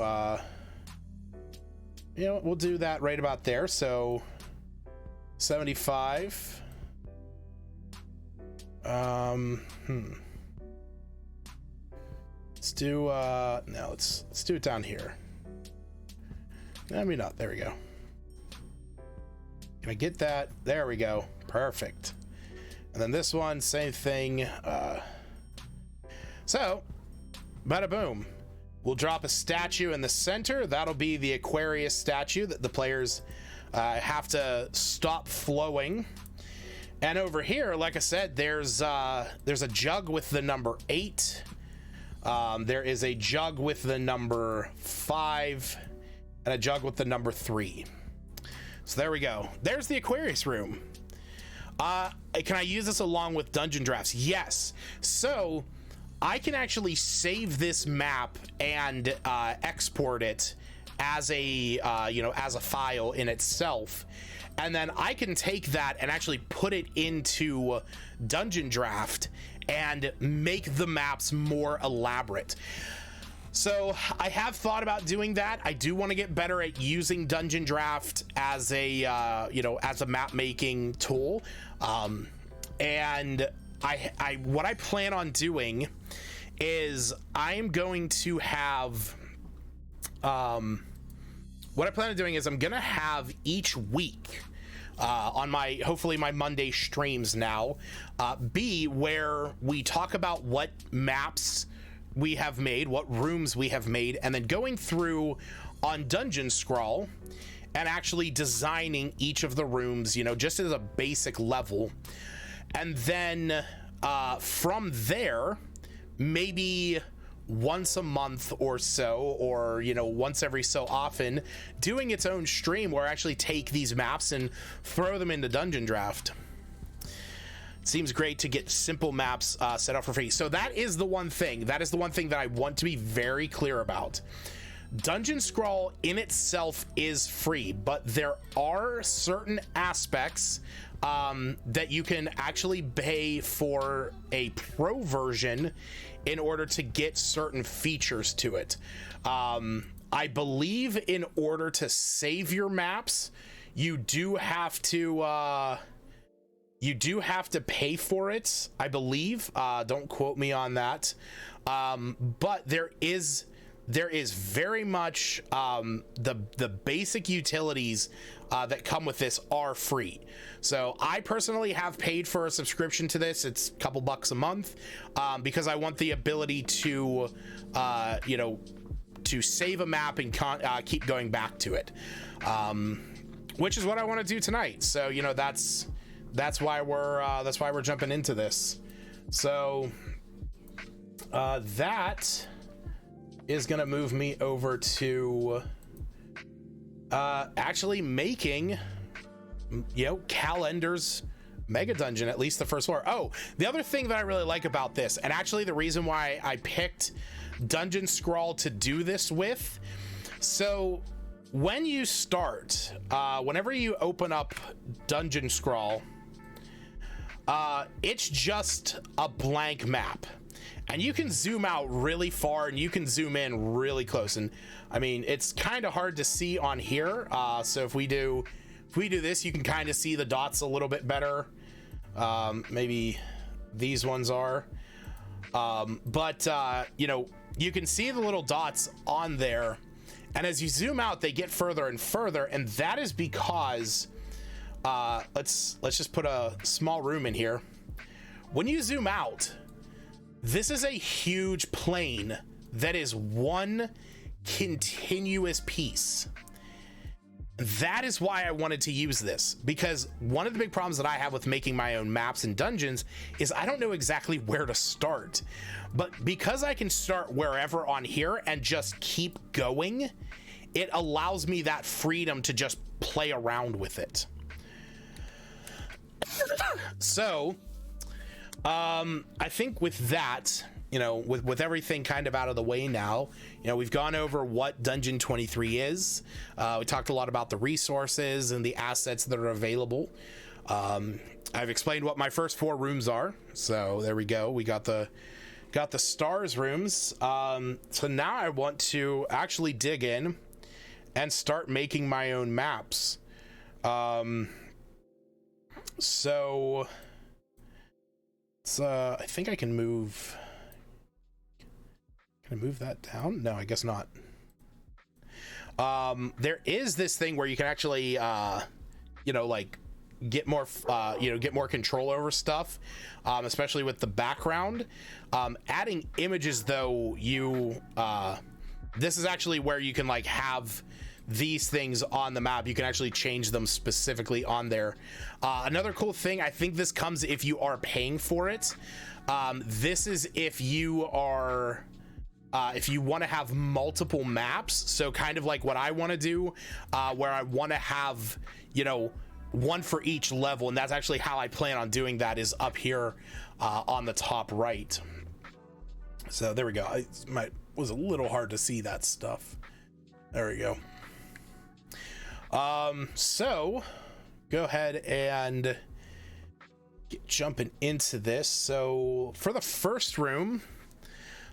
we'll do that right about there. So 75. Let's do no, let's do it down here. I mean, not there we go. Can I get that? There we go. Perfect. And then this one, same thing. So bada boom, we'll drop a statue in the center. That'll be the Aquarius statue that the players have to stop flowing. And over here, like I said, there's a jug with the number 8. There is a jug with the number 5, and a jug with the number 3. So there we go. There's the Aquarius room. Can I use this along with dungeon drafts? Yes. So I can actually save this map and export it as a as a file in itself, and then I can take that and actually put it into Dungeon Draft and make the maps more elaborate. So I have thought about doing that. I do want to get better at using Dungeon Draft as a as a map making tool, and what I plan on doing is I'm going to have I'm gonna have each week on my hopefully my Monday streams now be where we talk about what maps we have made, what rooms we have made, and then going through on Dungeon Scrawl and actually designing each of the rooms, just as a basic level. And then from there, maybe once a month or so, or once every so often, doing its own stream where I actually take these maps and throw them into Dungeon Draft. Seems great to get simple maps set up for free. So that is the one thing that I want to be very clear about. Dungeon Scrawl in itself is free, but there are certain aspects that you can actually pay for a pro version in order to get certain features to it. I believe in order to save your maps, you do have to pay for it, I believe. Don't quote me on that. But there is very much the basic utilities that come with this are free. So I personally have paid for a subscription to this. It's a couple bucks a month because I want the ability to to save a map and keep going back to it, which is what I want to do tonight. So that's why we're jumping into this. So that is gonna move me over to actually making Cal Endyr's mega dungeon, at least the first floor. Oh, the other thing that I really like about this, and actually the reason why I picked Dungeon Scrawl to do this with, so when you start, whenever you open up Dungeon Scrawl, it's just a blank map, and you can zoom out really far and you can zoom in really close, and I mean it's kind of hard to see on here, so if we do this, you can kind of see the dots a little bit better. Maybe these ones are, but you can see the little dots on there, and as you zoom out they get further and further, and that is because let's just put a small room in here. When you zoom out, this is a huge plane that is one continuous piece. That is why I wanted to use this, because one of the big problems that I have with making my own maps and dungeons is I don't know exactly where to start. But because I can start wherever on here and just keep going, it allows me that freedom to just play around with it. So I think with that, with everything kind of out of the way now, we've gone over what Dungeon 23 is. We talked a lot about the resources and the assets that are available. I've explained what my first 4 rooms are. So there we go. We got the stars rooms. So now I want to actually dig in and start making my own maps. So I think I can move. Can I move that down? No, I guess not. There is this thing where you can actually, like get more, get more control over stuff, especially with the background. Adding images, though, this is actually where you can like have these things on the map. You can actually change them specifically on there. Another cool thing, I think this comes if you are paying for it. This is if you are if you want to have multiple maps, so kind of like what I want to do, where I want to have one for each level, and that's actually how I plan on doing that, is up here on the top right. So there we go. It was a little hard to see that stuff. There we go. So go ahead and get jumping into this. So for the first room,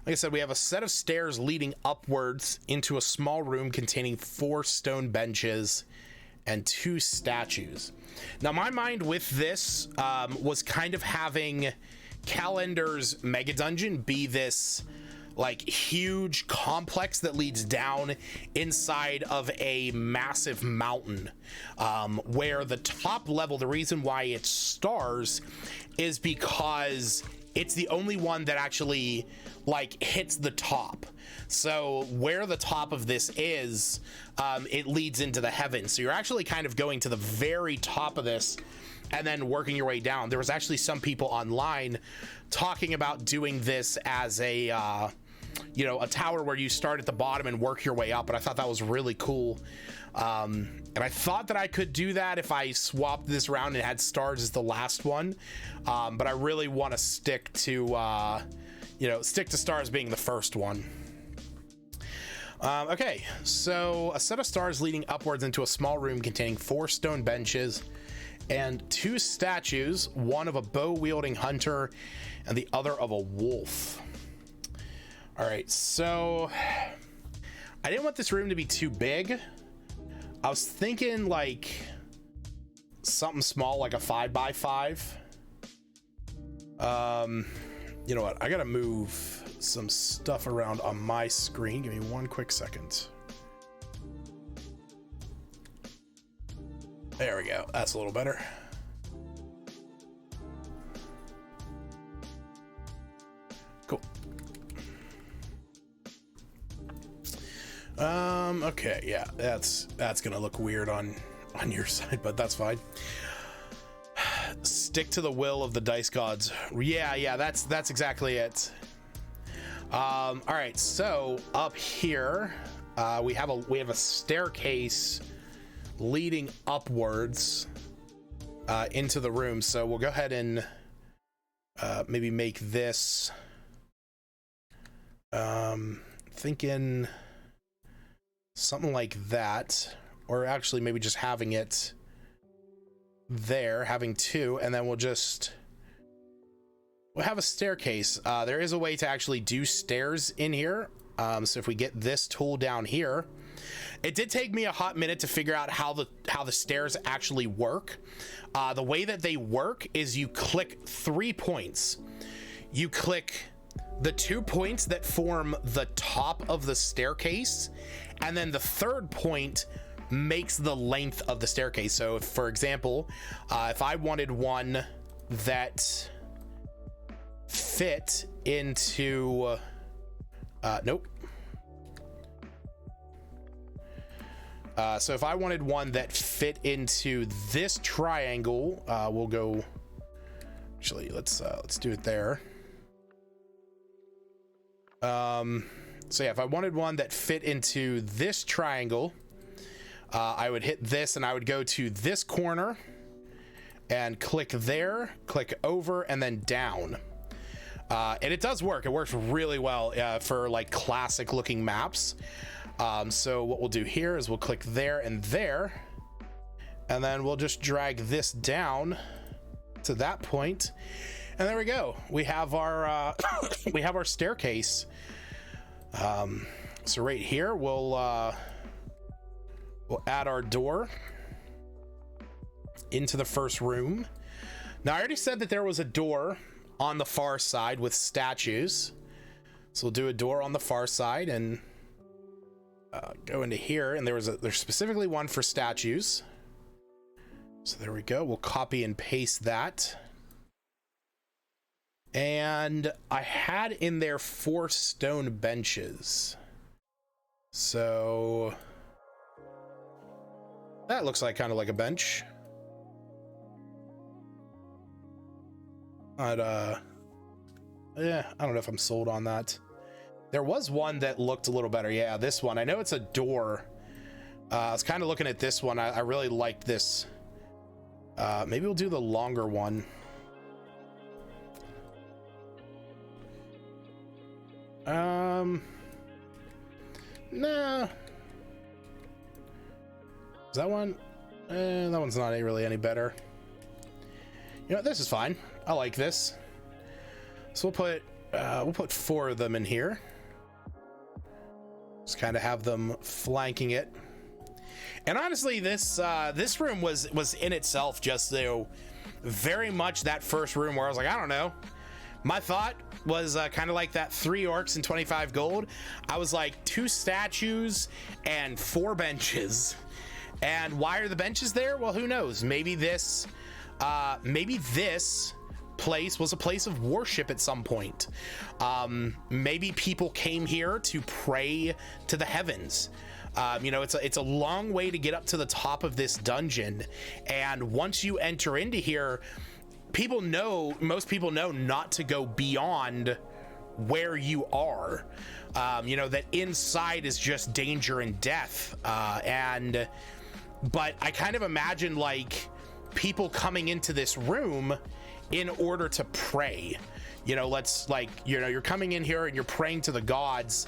like I said, we have a set of stairs leading upwards into a small room containing 4 stone benches and 2 statues. Now, my mind with this was kind of having Calendar's Mega Dungeon be this like huge complex that leads down inside of a massive mountain, where the top level, the reason why it's stars is because it's the only one that actually like hits the top. So where the top of this is, it leads into the heavens. So you're actually kind of going to the very top of this and then working your way down. There was actually some people online talking about doing this as a a tower where you start at the bottom and work your way up, and I thought that was really cool. And I thought that I could do that if I swapped this around and had stars as the last one, but I really want to stick to stars being the first one. Okay, so a set of stars leading upwards into a small room containing 4 stone benches and 2 statues, one of a bow-wielding hunter and the other of a wolf. All right, so I didn't want this room to be too big. I was thinking like something small, like a 5x5. You know what? I gotta move some stuff around on my screen. Give me one quick second. There we go. That's a little better. Cool. Okay, yeah, that's gonna look weird on your side, but that's fine. Stick to the will of the dice gods. Yeah, that's exactly it. All right, so up here, we have a staircase leading upwards into the room. So we'll go ahead and maybe make this. Thinking something like that, or actually maybe just having it there, having 2, and then we'll have a staircase. There is a way to actually do stairs in here. So if we get this tool down here, it did take me a hot minute to figure out how the stairs actually work. The way that they work is you click 3 points. You click the 2 points that form the top of the staircase, and then the 3rd point makes the length of the staircase. So if, for example, if I wanted one that fit into nope. So if I wanted one that fit into this triangle, we'll go, actually, let's do it there. So yeah, if I wanted one that fit into this triangle, I would hit this and I would go to this corner and click there, click over, and then down. And it does work. It works really well for like classic looking maps. So what we'll do here is we'll click there, and then we'll just drag this down to that point. And there we go. We have our we have our staircase. So right here we'll add our door into the first room. Now I already said that there was a door on the far side with statues. So we'll do a door on the far side and go into here, and there's specifically one for statues. So there we go. We'll copy and paste that. And I had in there 4 stone benches. So that looks like kind of like a bench. But yeah, I don't know if I'm sold on that. There was one that looked a little better. Yeah, this one. I know it's a door. I was kind of looking at this one. I really liked this. Maybe we'll do the longer one. Nah. Is that one? That one's not really any better. You know, this is fine. I like this. So we'll put 4 of them in here. Just kind of have them flanking it. And honestly, this room was in itself just very much that first room where I was like, I don't know. My thought was kind of like that 3 orcs and 25 gold. I was like 2 statues and 4 benches. And why are the benches there? Well, who knows? Maybe this place was a place of worship at some point. Maybe people came here to pray to the heavens. You know, it's a long way to get up to the top of this dungeon, and once you enter into here, most people know not to go beyond where you are. You know, that inside is just danger and death. But I kind of imagine like people coming into this room in order to pray. You know, you're coming in here and you're praying to the gods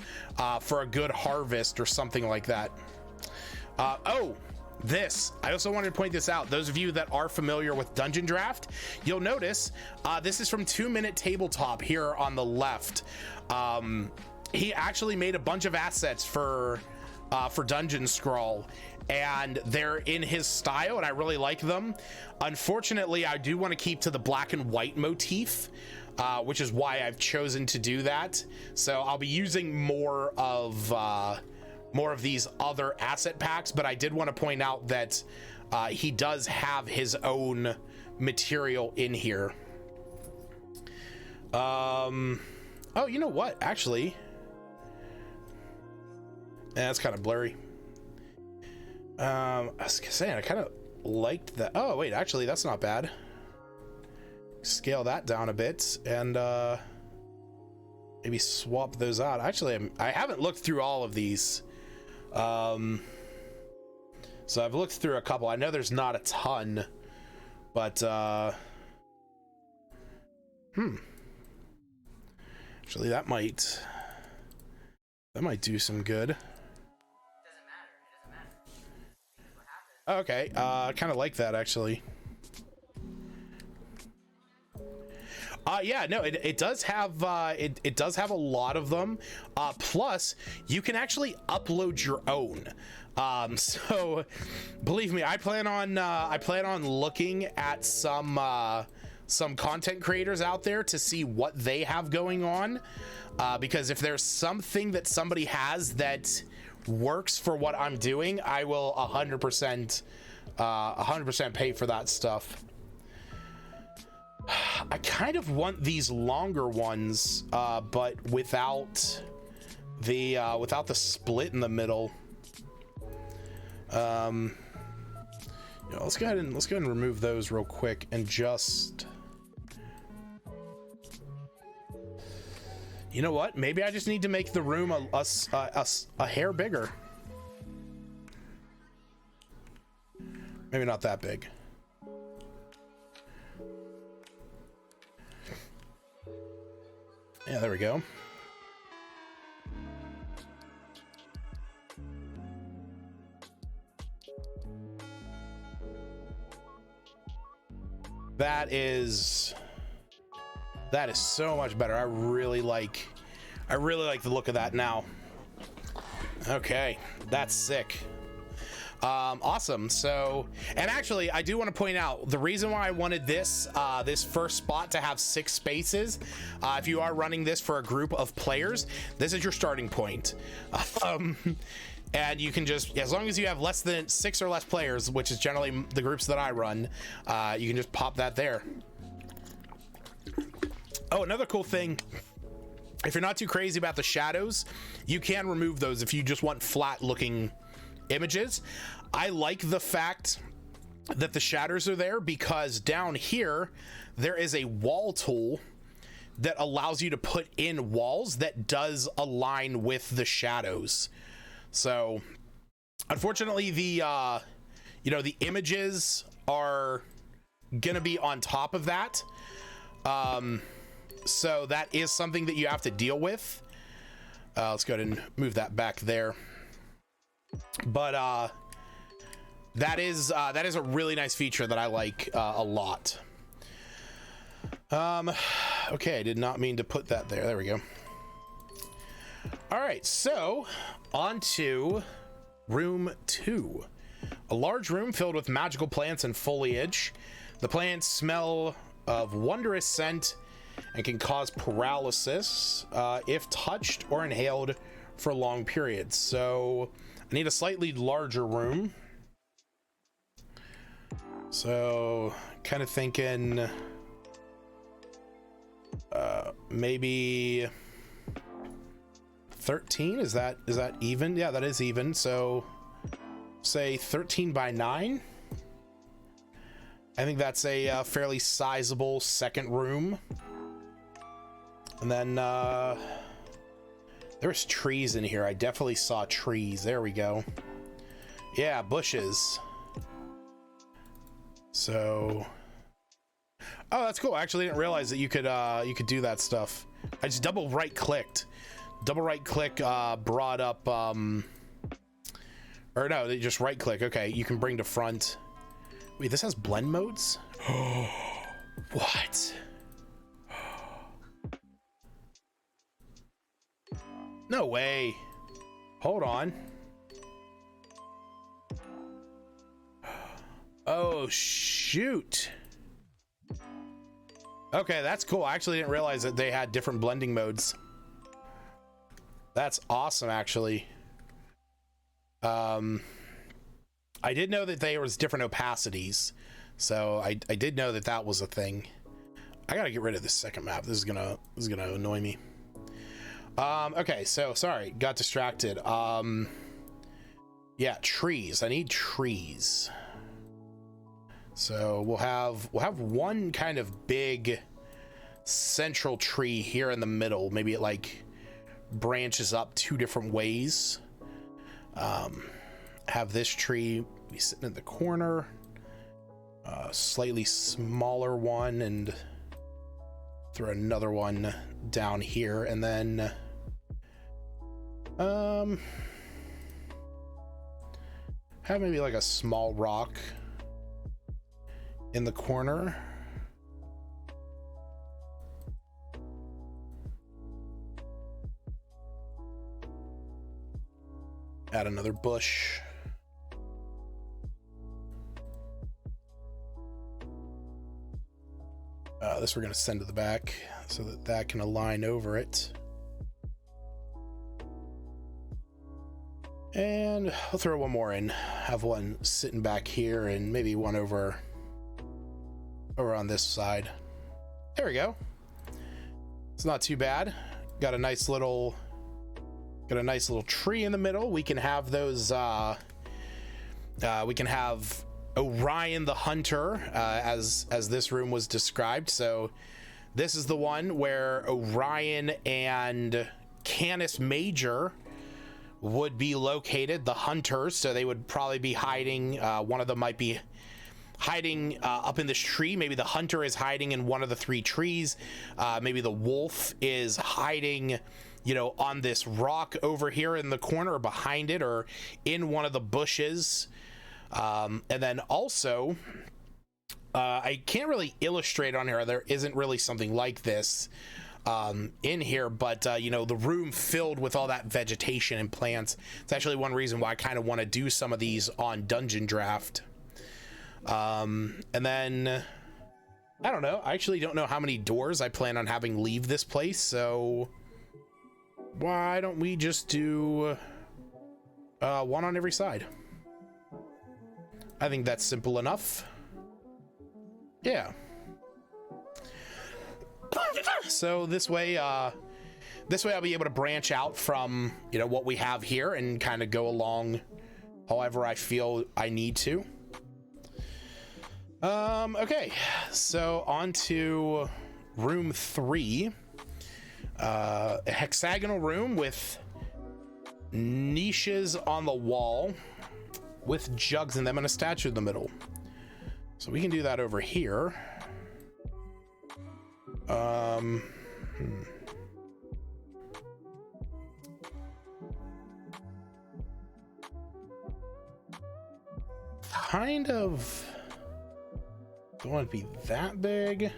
for a good harvest or something like that. I also wanted to point this out. Those of you that are familiar with Dungeon Draft, you'll notice this is from 2 Minute Tabletop here on the left. He actually made a bunch of assets for Dungeon Scrawl, and they're in his style and I really like them. Unfortunately, I do want to keep to the black and white motif, which is why I've chosen to do that. So I'll be using more of these other asset packs, but I did want to point out that he does have his own material in here. Oh, you know what? Actually, that's kind of blurry. I was saying I kind of liked that. Oh wait, actually that's not bad. Scale that down a bit and maybe swap those out. Actually, I haven't looked through all of these. So I've looked through a couple. I know there's not a ton, but actually that might do some good. Okay, I kind of like that actually. Yeah, no, it does have it does have a lot of them. Plus, you can actually upload your own. So believe me, I plan on looking at some content creators out there to see what they have going on. Because if there's something that somebody has that works for what I'm doing, I will 100% pay for that stuff. I kind of want these longer ones, but without the split in the middle. You know, let's go ahead and remove those real quick and just. You know what? Maybe I just need to make the room a hair bigger. Maybe not that big. Yeah, there we go. That is so much better. I really like the look of that now. Okay, that's sick. Awesome. So, and actually I do want to point out the reason why I wanted this first spot to have 6 spaces. If you are running this for a group of players, this is your starting point. And you can just, as long as you have less than 6 or less players, which is generally the groups that I run, you can just pop that there. Oh, another cool thing, if you're not too crazy about the shadows, you can remove those if you just want flat looking images. I like the fact that the shadows are there because down here there is a wall tool that allows you to put in walls that does align with the shadows. So unfortunately the images are gonna be on top of that, so that is something that you have to deal with. Let's go ahead and move that back there. But that is a really nice feature that I like a lot. Okay, I did not mean to put that there. There we go. All right, so on to room 2. A large room filled with magical plants and foliage. The plants smell of wondrous scent and can cause paralysis if touched or inhaled for long periods. So I need a slightly larger room. So kind of thinking maybe 13. Is that even? Yeah, that is even. So say 13 by 9. I think that's a fairly sizable second room. And then there's trees in here. I definitely saw trees. There we go. Yeah, bushes. So, oh, that's cool. I actually didn't realize that you could do that stuff. I just double right click, brought up or no, they just right click. Okay, you can bring to front. Wait, this has blend modes? What? No way. Hold on. Oh, shoot. Okay, that's cool. I actually didn't realize that they had different blending modes. That's awesome, actually. I did know that there was different opacities, so I did know that that was a thing. I gotta get rid of this second map. This is gonna annoy me. Okay, so sorry, got distracted. Yeah, trees. I need trees. So we'll have one kind of big central tree here in the middle. Maybe it like branches up 2 different ways. Have this tree be sitting in the corner, slightly smaller one, and throw another one down here, and then have maybe like a small rock in the corner. Add another bush. This we're going to send to the back so that that can align over it. And I'll throw one more in. Have one sitting back here and maybe one over on this side. There we go. It's not too bad. Got a nice little tree in the middle. We can have those we can have Orion the Hunter, as this room was described. So this is the one where Orion and Canis Major would be located, the hunters. So they would probably be hiding. One of them might be hiding up in this tree. Maybe the hunter is hiding in one of the 3 trees. Maybe the wolf is hiding, you know, on this rock over here in the corner, or behind it, or in one of the bushes. And then also, I can't really illustrate on here. There isn't really something like this in here, but you know, the room filled with all that vegetation and plants. It's actually one reason why I kind of want to do some of these on Dungeon Draft. And then I don't know. I actually don't know how many doors I plan on having leave this place. So why don't we just do one on every side? I think that's simple enough. Yeah. So this way I'll be able to branch out from, you know, what we have here and kind of go along however I feel I need to. Okay, so on to room 3. A hexagonal room with niches on the wall with jugs in them and a statue in the middle. So we can do that over here. kind of don't want it to be that big.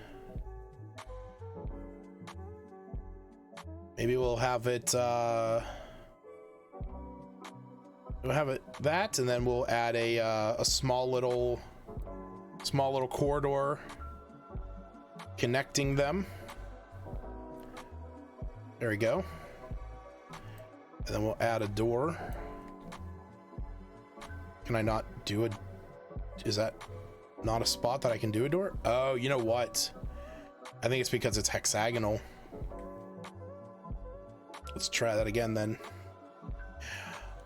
Maybe we'll have it that, and then we'll add a small little corridor connecting them. There we go. And then we'll add a door. Can I not do it? Is that not a spot that I can do a door? Oh, you know what? I think it's because it's hexagonal. Let's try that again then.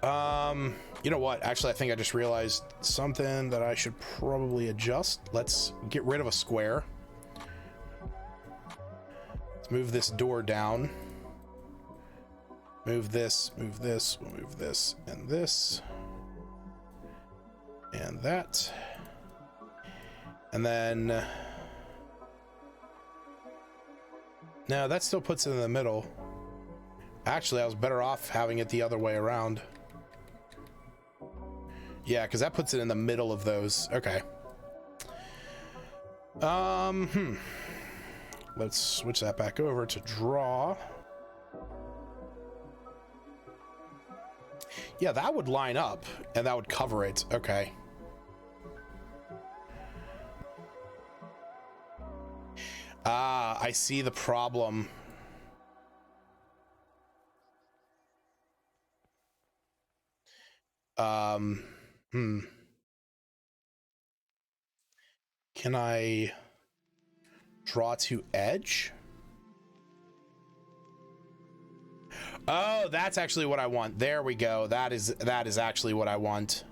You know what? Actually, I think I just realized something that I should probably adjust. Let's get rid of a square. Let's move this door down. Move this, we'll move this, and this. And that. And then... no, that still puts it in the middle. Actually, I was better off having it the other way around. Yeah, because that puts it in the middle of those. Okay. Let's switch that back over to draw. Yeah, that would line up, and that would cover it. Okay. Ah, I see the problem. Can I draw to edge? Oh, that's actually what I want. There we go. That is actually what I want.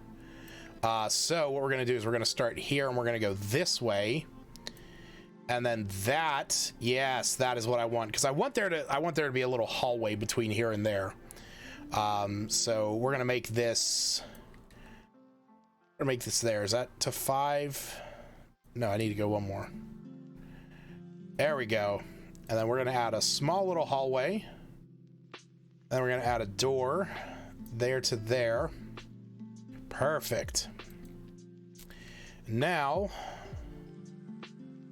So what we're gonna do is we're gonna start here and we're gonna go this way. And then that, yes, that is what I want, because I want there to be a little hallway between here and there. So we're gonna make this there. Is that to 5? No, I need to go one more. There we go. And then we're gonna add a small little hallway. Then we're gonna add a door there to there. Perfect. Now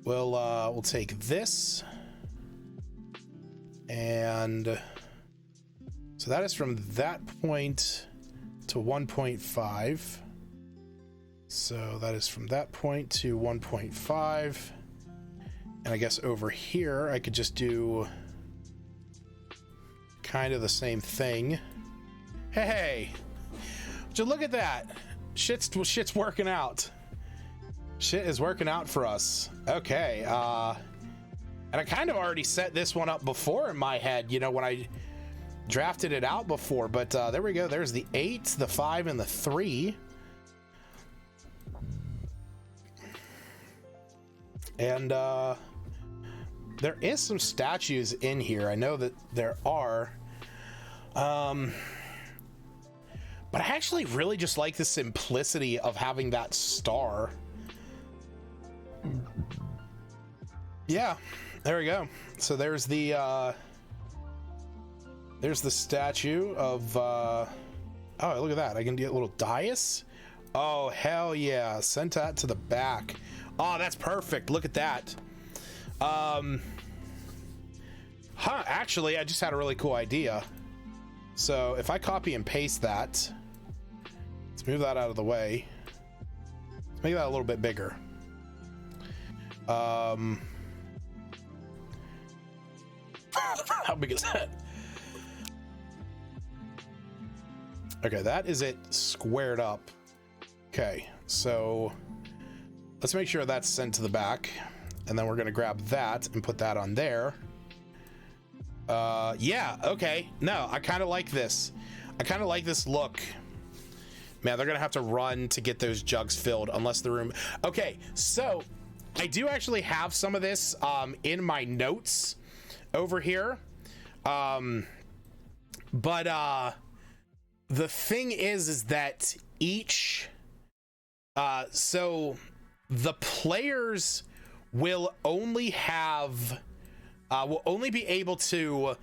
we'll take this, and so that is from that point to 1.5. So that is from that point to 1.5. And I guess over here I could just do kind of the same thing. Hey, would you look at that? Shit's working out. Shit is working out for us. Okay, and I kind of already set this one up before in my head, you know, when I drafted it out before, but there we go. There's the 8, the 5, and the 3. And there is some statues in here. I know that there are. But I actually really just like the simplicity of having that star. Yeah, there we go. So there's the statue of oh, look at that. I can get a little dais. Oh, hell yeah. Send that to the back. Oh, that's perfect. Look at that. Actually, I just had a really cool idea. So if I copy and paste that, let's move that out of the way. Let's make that a little bit bigger. How big is that? Okay, that is it squared up. Okay, so let's make sure that's sent to the back, and then we're gonna grab that and put that on there. Yeah, okay. No, I kind of like this. I kind of like this look. Man, they're gonna have to run to get those jugs filled unless the room... Okay, so I do actually have some of this in my notes over here. But the thing is that each... so the players will only have... will only be able to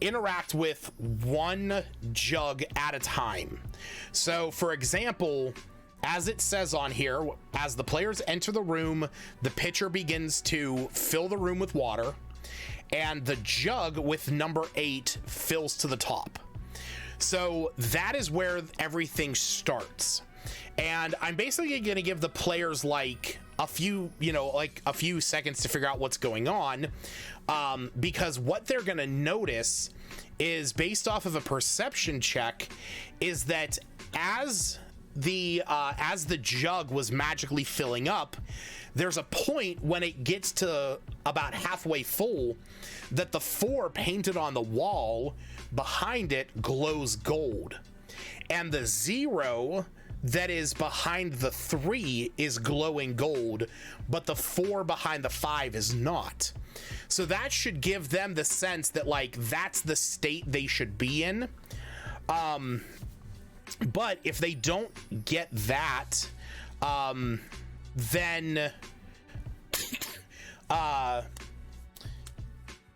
interact with one jug at a time. So, for example, as it says on here, as the players enter the room, the pitcher begins to fill the room with water, and the jug with number 8 fills to the top. So that is where everything starts. And I'm basically going to give the players like a few, a few seconds to figure out what's going on, because what they're going to notice is, based off of a perception check, is that as the jug was magically filling up, there's a point when it gets to about halfway full that the 4 painted on the wall behind it glows gold, and the 0 that is behind the 3 is glowing gold, but the 4 behind the 5 is not. So that should give them the sense that, like, that's the state they should be in. But if they don't get that, then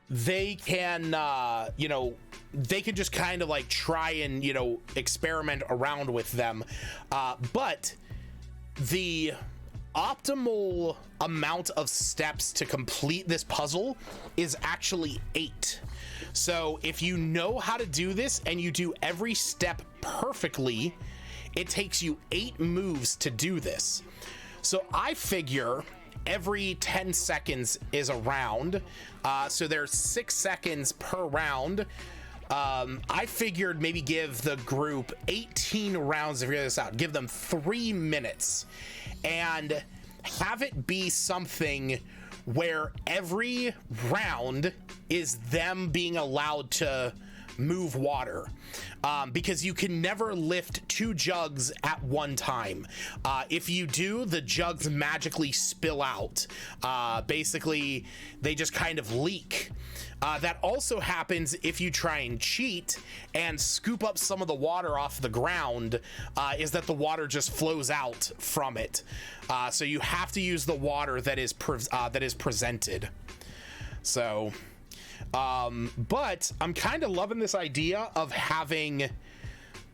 they can, they can just kind of like try and, experiment around with them. But the optimal amount of steps to complete this puzzle is actually 8. So if you know how to do this and you do every step perfectly, it takes you 8 moves to do this. So I figure every 10 seconds is a round. So there's 6 seconds per round. I figured maybe give the group 18 rounds to figure this out. Give them 3 minutes and have it be something where every round is them being allowed to move water, because you can never lift 2 jugs at one time. If you do, the jugs magically spill out. Basically, they just kind of leak. That also happens if you try and cheat and scoop up some of the water off the ground, is that the water just flows out from it. So you have to use the water that is presented. So, but I'm kind of loving this idea of having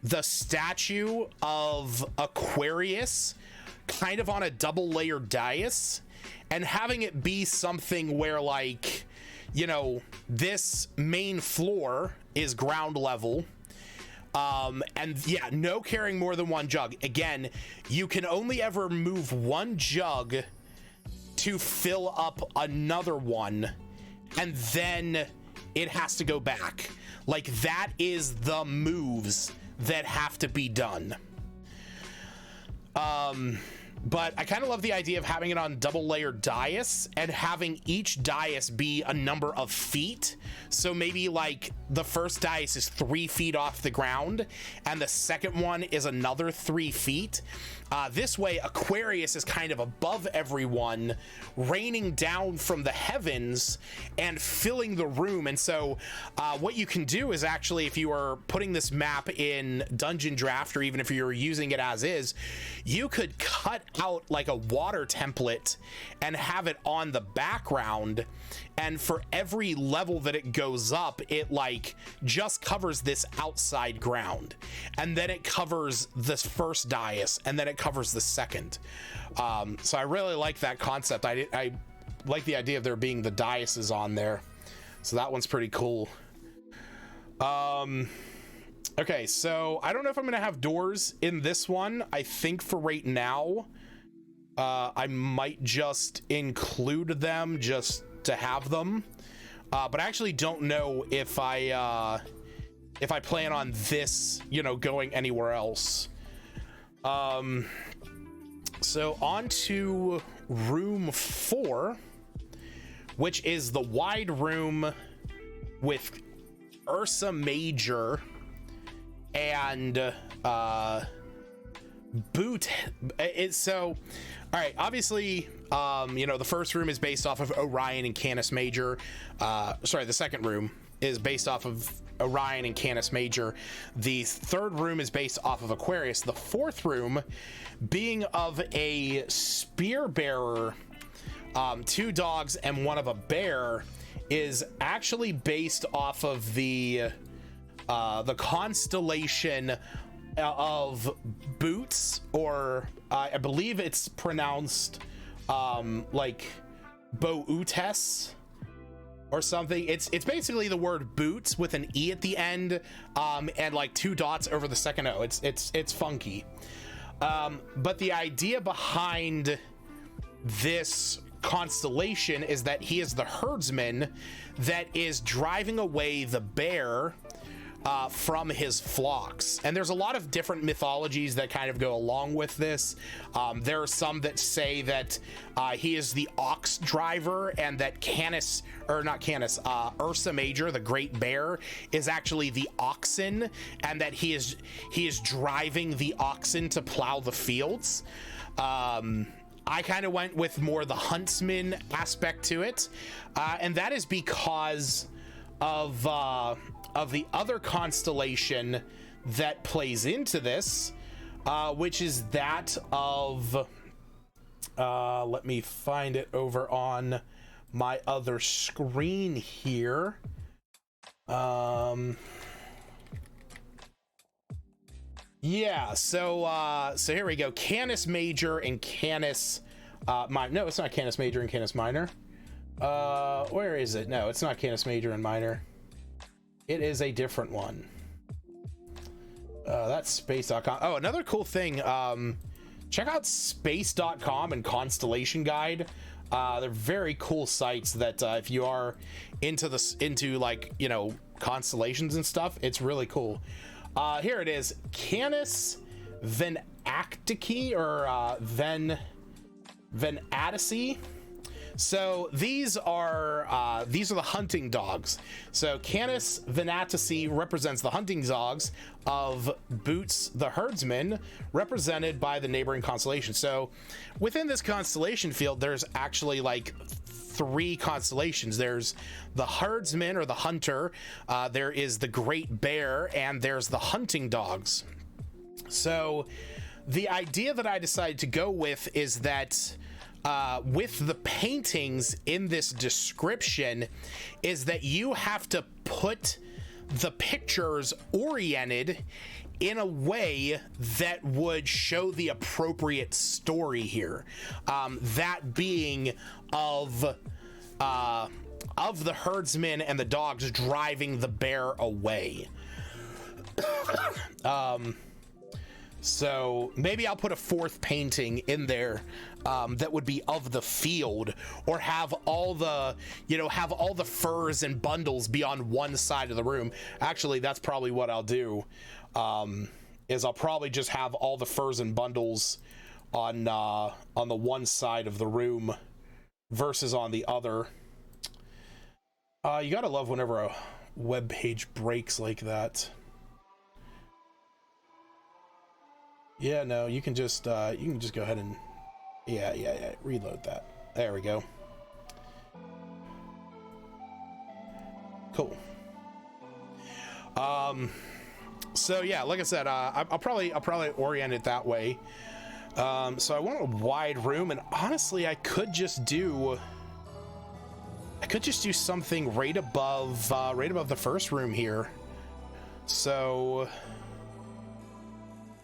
the statue of Aquarius kind of on a double layered dais, and having it be something where, like, this main floor is ground level. And yeah, no carrying more than 1 jug. Again, you can only ever move 1 jug to fill up another one, and then it has to go back. Like, that is the moves that have to be done. But I kind of love the idea of having it on double layered dais and having each dais be a number of feet. So maybe like the first dais is 3 feet off the ground and the second one is another 3 feet. This way Aquarius is kind of above everyone, raining down from the heavens and filling the room. And so what you can do is, actually, if you are putting this map in Dungeon Draft, or even if you're using it as is, you could cut out like a water template and have it on the background, and for every level that it goes up, it like just covers this outside ground, and then it covers this first dais, and then it covers the second. So I really like that concept. I like the idea of there being the daises on there, so that one's pretty cool. Okay, so I don't know if I'm gonna have doors in this one. I think for right now, I might just include them just to have them, but I actually don't know if I plan on this, going anywhere else. So on to room 4, which is the wide room with Ursa Major and Boot. So all right, obviously, the first room is based off of Orion and Canis Major. The second room is based off of Orion and Canis Major. The third room is based off of Aquarius. The fourth room being of a spear bearer, 2 dogs and 1 of a bear, is actually based off of the constellation of boots, or I believe it's pronounced like boutes or something. It's basically the word boots with an E at the end, and like 2 dots over the second O. It's funky. But the idea behind this constellation is that he is the herdsman that is driving away the bear from his flocks. And there's a lot of different mythologies that kind of go along with this. There are some that say that he is the ox driver, and that Ursa Major, the great bear, is actually the oxen, and that he is driving the oxen to plow the fields. I kind of went with more the huntsman aspect to it, and that is because of the other constellation that plays into this, which is that of, let me find it over on my other screen here. Yeah, so here we go. Canis Major and Canis Minor. No, it's not Canis Major and Canis Minor. Where is it? No, it's not Canis Major and Minor. It is a different one. That's space.com. Oh, another cool thing. Check out space.com and Constellation Guide. They're very cool sites that if you are into like, you know, constellations and stuff, it's really cool. Here it is. Canis Venatici, or Venatici. So these are the hunting dogs. So Canis Venatici represents the hunting dogs of Boots the herdsman, represented by the neighboring constellation. So within this constellation field, there's actually like 3 constellations. There's the herdsman, or the hunter, there is the great bear, and there's the hunting dogs. So the idea that I decided to go with is that with the paintings in this description is that you have to put the pictures oriented in a way that would show the appropriate story here. That being of the herdsman and the dogs driving the bear away. So maybe I'll put a 4th painting in there that would be of the field, or have all the furs and bundles be on one side of the room. Actually, that's probably what I'll do. Is I'll probably just have all the furs and bundles on the one side of the room versus on the other. You gotta love whenever a web page breaks like that. Yeah, no, you can just go ahead and yeah, reload that. There we go. Cool. So yeah, like I said, I'll probably orient it that way. So I want a wide room, and honestly, I could just do something right above the first room here. So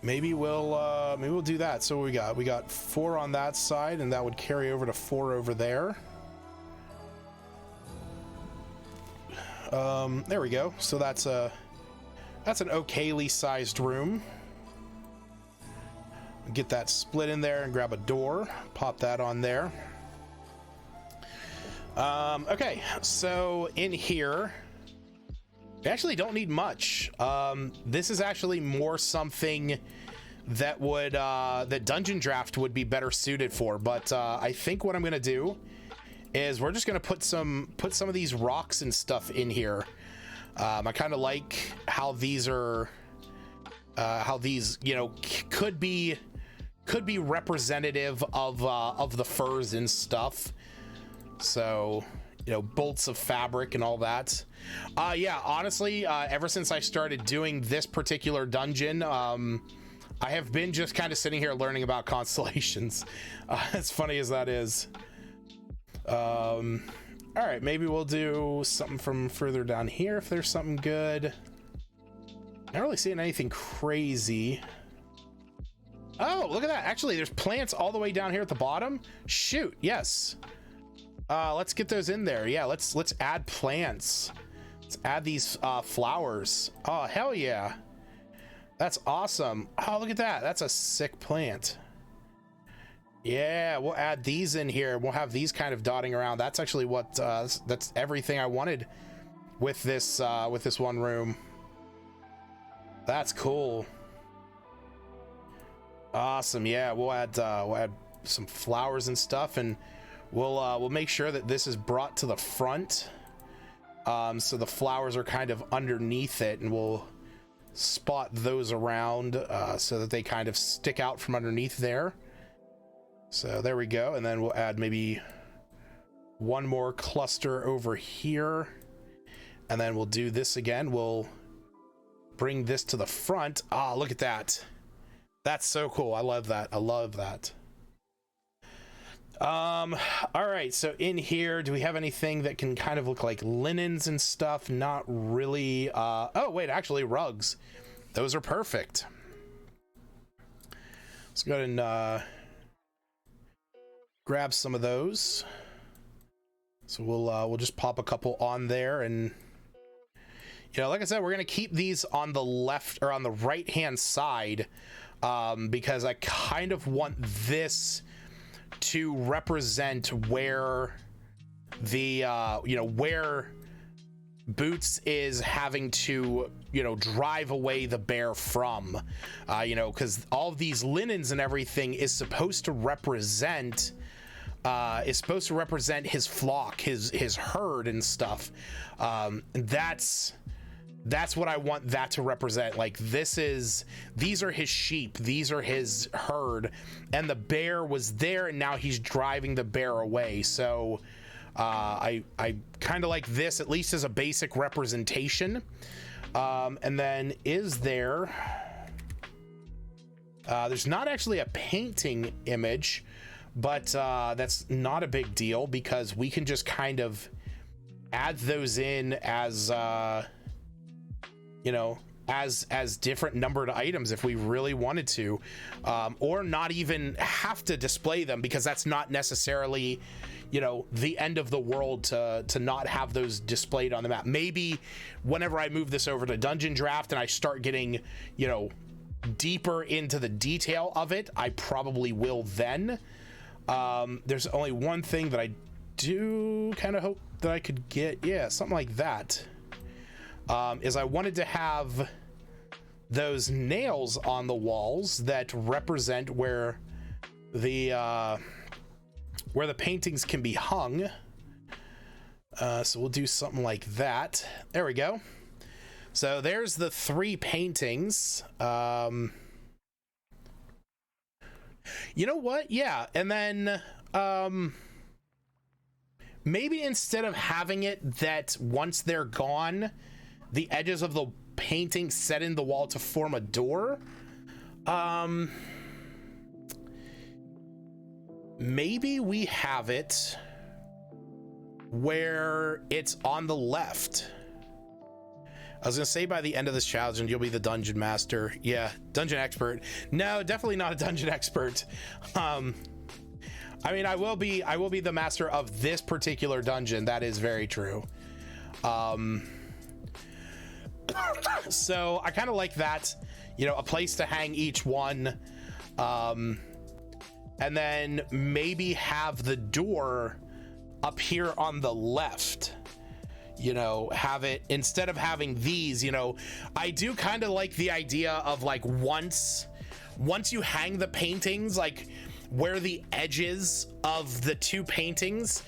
maybe we'll do that. So we got 4 on that side, and that would carry over to 4 over there. There we go. So that's an okayly sized room. Get that split in there and grab a door, pop that on there. Okay, so in here we actually don't need much. This is actually more something that would that Dungeon Draft would be better suited for, but I think what I'm gonna do is we're just gonna put some of these rocks and stuff in here. I kind of like how these are could be representative of the furs and stuff. So, bolts of fabric and all that. Yeah, honestly, ever since I started doing this particular dungeon, I have been just kind of sitting here learning about constellations. As funny as that is. All right, maybe we'll do something from further down here if there's something good. Not really seeing anything crazy. Oh, look at that. Actually, there's plants all the way down here at the bottom. Shoot, yes. Let's get those in there. Yeah, let's add plants. Let's add these flowers. Oh, hell yeah. That's awesome. Oh, look at that. That's a sick plant. Yeah, we'll add these in here. We'll have these kind of dotting around. That's actually what that's everything I wanted with this one room. That's cool. Awesome. Yeah, we'll add some flowers and stuff, and we'll make sure that this is brought to the front. So the flowers are kind of underneath it, and we'll spot those around so that they kind of stick out from underneath there. So there we go. And then we'll add maybe one more cluster over here, and then we'll do this again. We'll bring this to the front. Ah, look at that. That's so cool. I love that. I love that. All right, so in here, do we have anything that can kind of look like linens and stuff? Not really. Oh wait, actually rugs. Those are perfect. Let's go ahead and grab some of those. So we'll just pop a couple on there, and you know, like I said, we're gonna keep these on the left or on the right hand side, because I kind of want this to represent where the you know, where Boots is having to, you know, drive away the bear from, you know, because all of these linens and everything is supposed to represent his flock, his herd and stuff. That's what I want that to represent. Like, these are his sheep, these are his herd, and the bear was there, and now he's driving the bear away. So I kind of like this, at least as a basic representation. And then there's not actually a painting image, but that's not a big deal, because we can just kind of add those in as you know, as different numbered items if we really wanted to, or not even have to display them, because that's not necessarily, you know, the end of the world to not have those displayed on the map. Maybe whenever I move this over to Dungeon Draft and I start getting, you know, deeper into the detail of it, I probably will then. There's only one thing that I do kind of hope that I could get, yeah, something like that. Is I wanted to have those nails on the walls that represent where the paintings can be hung. So we'll do something like that. There we go. So there's the 3 paintings. You know what? Yeah. And then maybe instead of having it that once they're gone, the edges of the painting set in the wall to form a door, maybe we have it where it's on the left. I was gonna say by the end of this challenge, and you'll be the dungeon master. Yeah, dungeon expert. No, definitely not a dungeon expert. I mean, I will be the master of this particular dungeon. That is very true. So I kind of like that, you know, a place to hang each one, and then maybe have the door up here on the left, you know, have it, instead of having these, you know, I do kind of like the idea of, like, once you hang the paintings, like, where the edges of the 2 paintings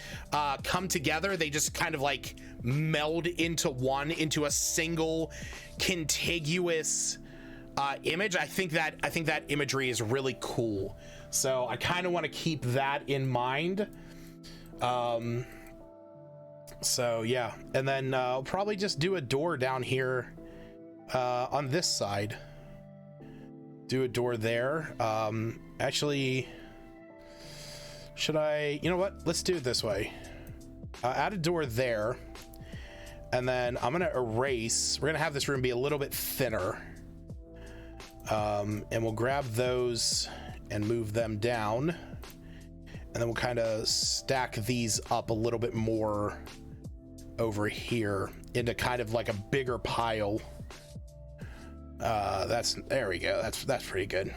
come together, they just kind of like meld into a single contiguous image. I think that imagery is really cool. So I kind of want to keep that in mind. So yeah, and then I'll probably just do a door down here on this side. Do a door there. Actually, should I, you know what, let's do it this way. Add a door there, and then I'm gonna erase, we're gonna have this room be a little bit thinner. And we'll grab those and move them down. And then we'll kind of stack these up a little bit more over here into kind of like a bigger pile. There we go. That's pretty good.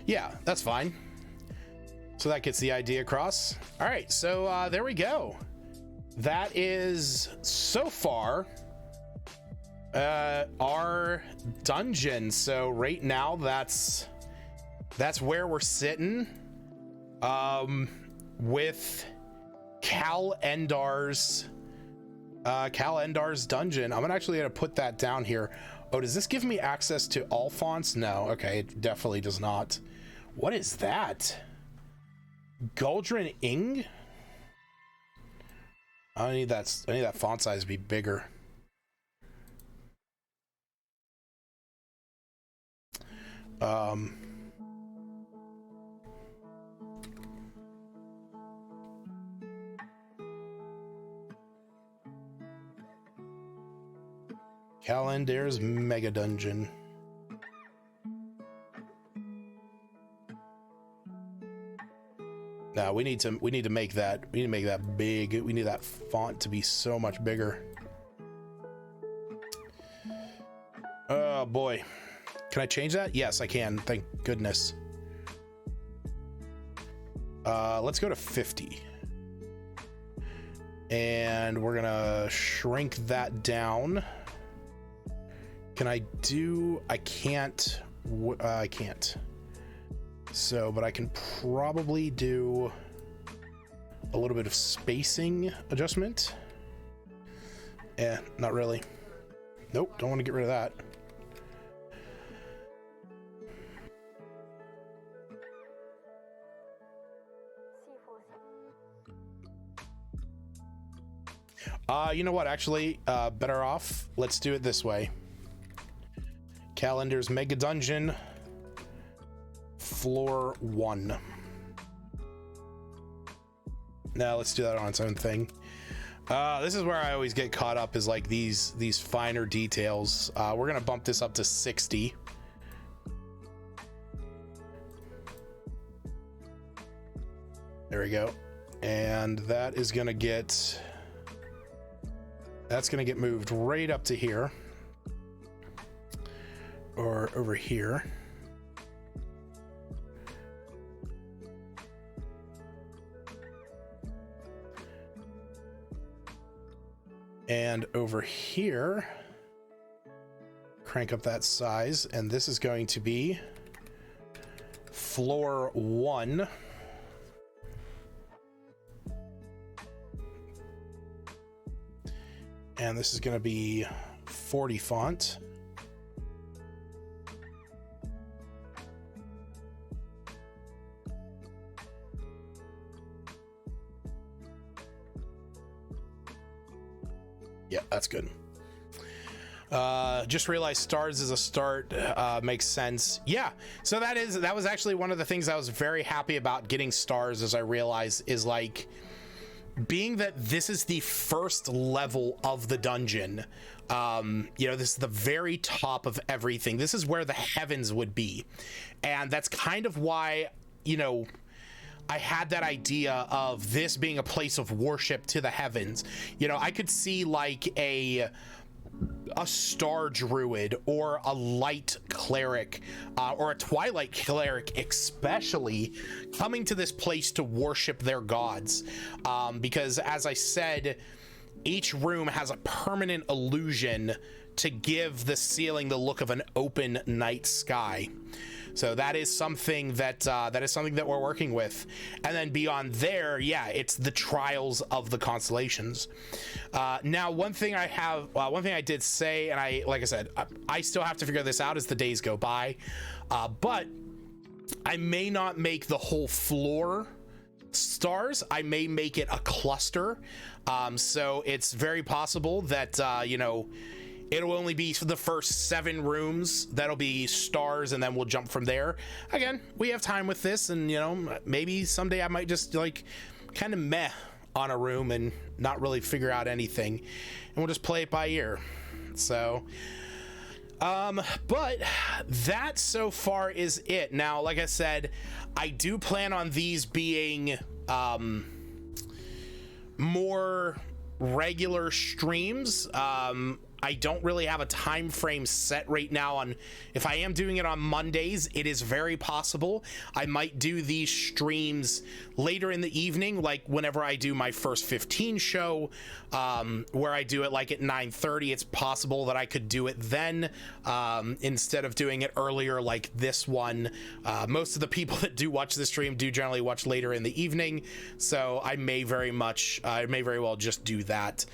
Yeah, that's fine. So that gets the idea across. All right, so there we go. That is so far our dungeon. So right now that's where we're sitting with Endyr's dungeon. I'm actually gonna put that down here. Oh, does this give me access to all fonts? No. Okay, it definitely does not. What is that? Gauldron Ing? I need that font size to be bigger. Endyr's Mega Dungeon. No, we need to make that. We need to make that big. We need that font to be so much bigger. Oh boy. Can I change that? Yes, I can. Thank goodness. Let's go to 50. And we're gonna shrink that down. Can I do? I can't. I can't. So, but I can probably do a little bit of spacing adjustment. Not really. Nope, don't want to get rid of that. You know what? Actually, better off. Let's do it this way. Endyr's Mega Dungeon, floor 1. Now let's do that on its own thing. This is where I always get caught up, is like these finer details. We're gonna bump this up to 60. There we go. And that is gonna get, that's gonna get moved right up to here. Or over here. And over here, crank up that size, and this is going to be floor 1. And this is going to be 40 font. Yeah, that's good. Just realized stars is a start. Makes sense. Yeah, so that was actually one of the things I was very happy about getting stars, as I realized, is like, being that this is the first level of the dungeon, you know, this is the very top of everything. This is where the heavens would be. And that's kind of why, you know, I had that idea of this being a place of worship to the heavens. You know, I could see like a star druid or a light cleric or a twilight cleric especially coming to this place to worship their gods, because as I said, each room has a permanent illusion to give the ceiling the look of an open night sky. So that is something that we're working with. And then beyond there, yeah, it's the trials of the constellations. Now, one thing I did say, and like I said, I still have to figure this out as the days go by, but I may not make the whole floor stars. I may make it a cluster. So it's very possible that, you know, it'll only be the first 7 rooms that'll be stars, and then we'll jump from there. Again, we have time with this, and you know, maybe someday I might just like kind of meh on a room and not really figure out anything, and we'll just play it by ear. So but that so far is it. Now, like I said, I do plan on these being more regular streams. I don't really have a time frame set right now on if I am doing it on Mondays. It is very possible I might do these streams later in the evening, like whenever I do my first 15 show, where I do it like at 9:30. It's possible that I could do it then instead of doing it earlier like this one. Most of the people that do watch the stream do generally watch later in the evening, so I may very well just do that.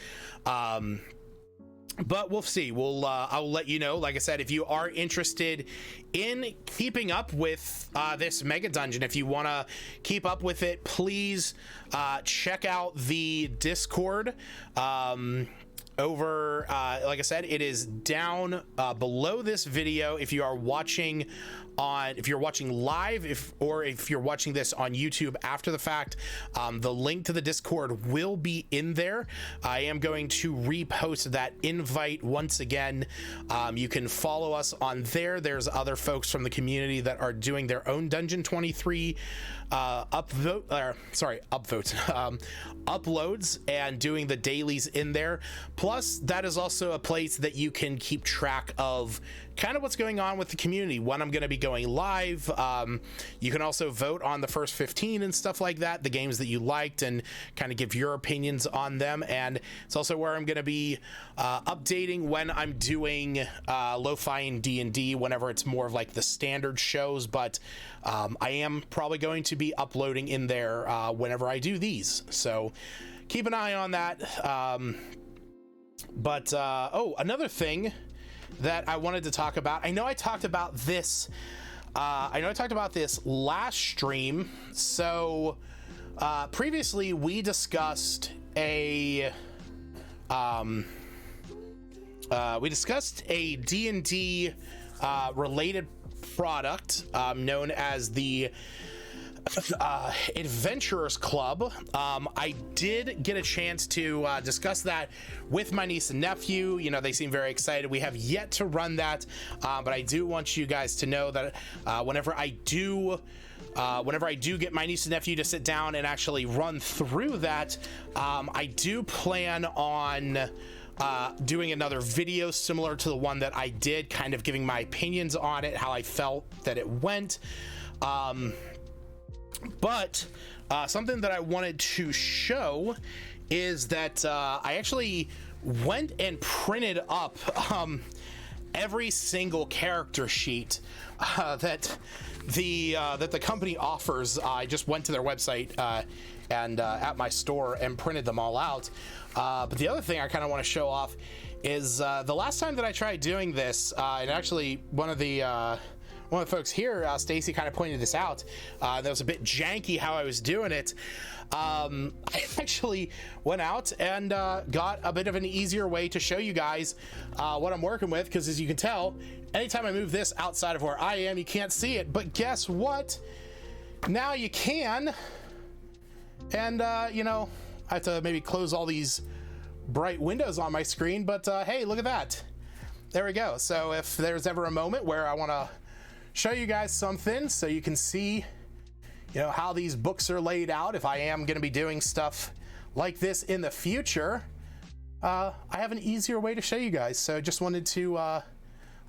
But we'll see. I'll let you know. Like I said, if you are interested in keeping up with this mega dungeon, if you want to keep up with it, please check out the Discord. Over like I said, it is down below this video if you are watching live, if you're watching this on YouTube after the fact. The link to the Discord will be in there. I am going to repost that invite once again. You can follow us on there. There's other folks from the community that are doing their own Dungeon 23 uploads and doing the dailies in there. Plus, that is also a place that you can keep track of kind of what's going on with the community, when I'm going to be going live. You can also vote on the first 15 and stuff like that, the games that you liked, and kind of give your opinions on them. And it's also where I'm going to be updating when I'm doing lo-fi and D&D, whenever it's more of like the standard shows. But I am probably going to be uploading in there whenever I do these, so keep an eye on that. Another thing that I wanted to talk about, I know I talked about this last stream. So previously we discussed a D&D related product known as the Adventurers Club. I did get a chance to discuss that with my niece and nephew. You know, they seem very excited. We have yet to run that, but I do want you guys to know that whenever I do get my niece and nephew to sit down and actually run through that, I do plan on doing another video similar to the one that I did, kind of giving my opinions on it, how I felt that it went. But something that I wanted to show is that I actually went and printed up every single character sheet that the company offers. I just went to their website and at my store and printed them all out. But the other thing I kind of want to show off is the last time that I tried doing this, and actually one of the folks here, Stacy, kind of pointed this out. That was a bit janky how I was doing it. I actually went out and got a bit of an easier way to show you guys what I'm working with, because as you can tell, anytime I move this outside of where I am, you can't see it. But guess what? Now you can. And, you know, I have to maybe close all these bright windows on my screen, but hey, look at that. There we go. So if there's ever a moment where I want to show you guys something so you can see, you know, how these books are laid out, if I am going to be doing stuff like this in the future, I have an easier way to show you guys. So just wanted to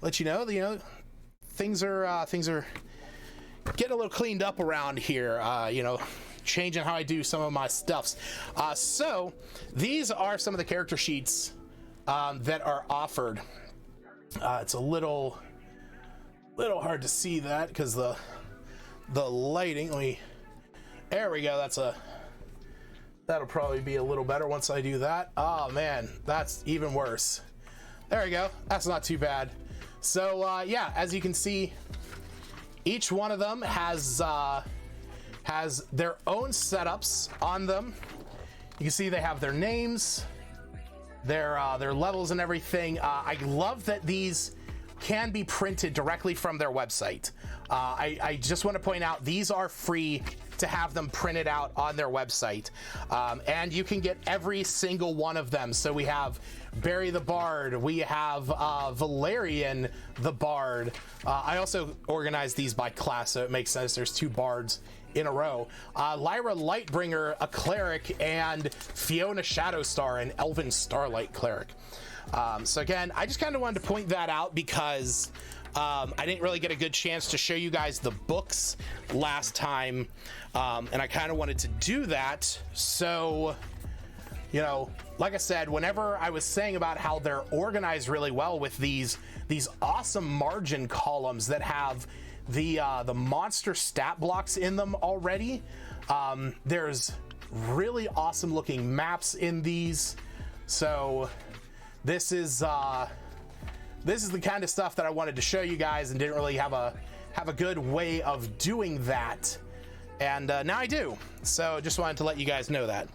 let you know that, you know, things are getting a little cleaned up around here, you know, changing how I do some of my stuffs. So these are some of the character sheets that are offered. It's a little hard to see that because the lighting. There we go. That'll probably be a little better once I do that. Oh man, that's even worse. There we go. That's not too bad. So yeah, as you can see, each one of them has their own setups on them. You can see they have their names, their levels and everything. I love that these can be printed directly from their website. I just want to point out, these are free to have them printed out on their website. And you can get every single one of them. So we have Barry the Bard, we have Valerian the Bard. I also organized these by class, so it makes sense. There's 2 bards in a row. Lyra Lightbringer, a cleric, and Fiona Shadowstar, an Elven Starlight cleric. So again, I just kind of wanted to point that out because I didn't really get a good chance to show you guys the books last time, and I kind of wanted to do that. So, you know, like I said, whenever I was saying about how they're organized really well with these awesome margin columns that have the monster stat blocks in them already, there's really awesome looking maps in these. So this is the kind of stuff that I wanted to show you guys and didn't really have a good way of doing that, and now I do. So just wanted to let you guys know that.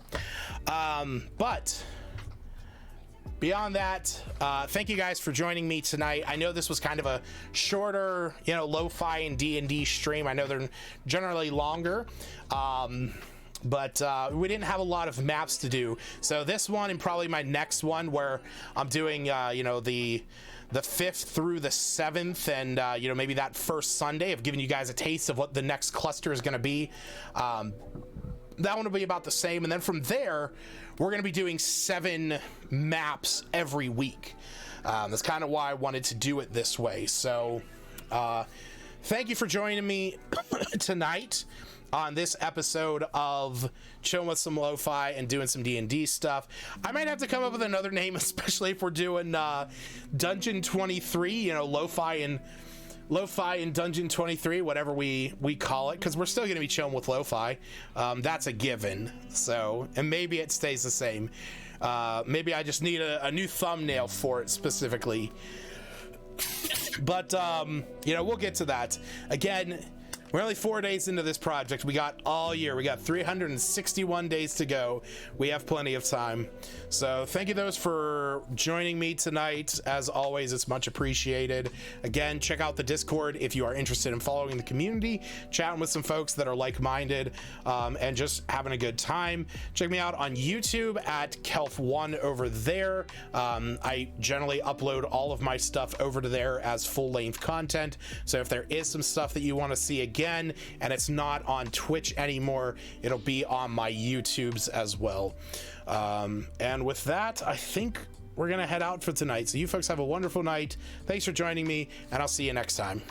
But beyond that, thank you guys for joining me tonight. I know this was kind of a shorter, you know, lo-fi and D&D stream. I know they're generally longer, but we didn't have a lot of maps to do. So this one and probably my next one, where I'm doing, you know, the 5th through the 7th, and you know, maybe that first Sunday of giving you guys a taste of what the next cluster is going to be. That one will be about the same, and then from there we're going to be doing 7 maps every week. That's kind of why I wanted to do it this way. So thank you for joining me tonight on this episode of Chilling with Some Lo-Fi and doing some D&D stuff. I might have to come up with another name, especially if we're doing Dungeon 23, you know, Lo-Fi and Dungeon 23, whatever we call it, because we're still going to be chilling with Lo-Fi. That's a given. So, and maybe it stays the same. Maybe I just need a new thumbnail for it specifically. But, you know, we'll get to that. Again, we're only 4 days into this project. We got all year. We got 361 days to go. We have plenty of time. So thank you those for joining me tonight. As always, it's much appreciated. Again, check out the Discord if you are interested in following the community, chatting with some folks that are like-minded, and just having a good time. Check me out on YouTube at Kelf1 over there. I generally upload all of my stuff over to there as full-length content. So if there is some stuff that you want to see again, and it's not on Twitch anymore, it'll be on my YouTubes as well. And with that, I think we're gonna head out for tonight. So you folks have a wonderful night. Thanks for joining me, and I'll see you next time.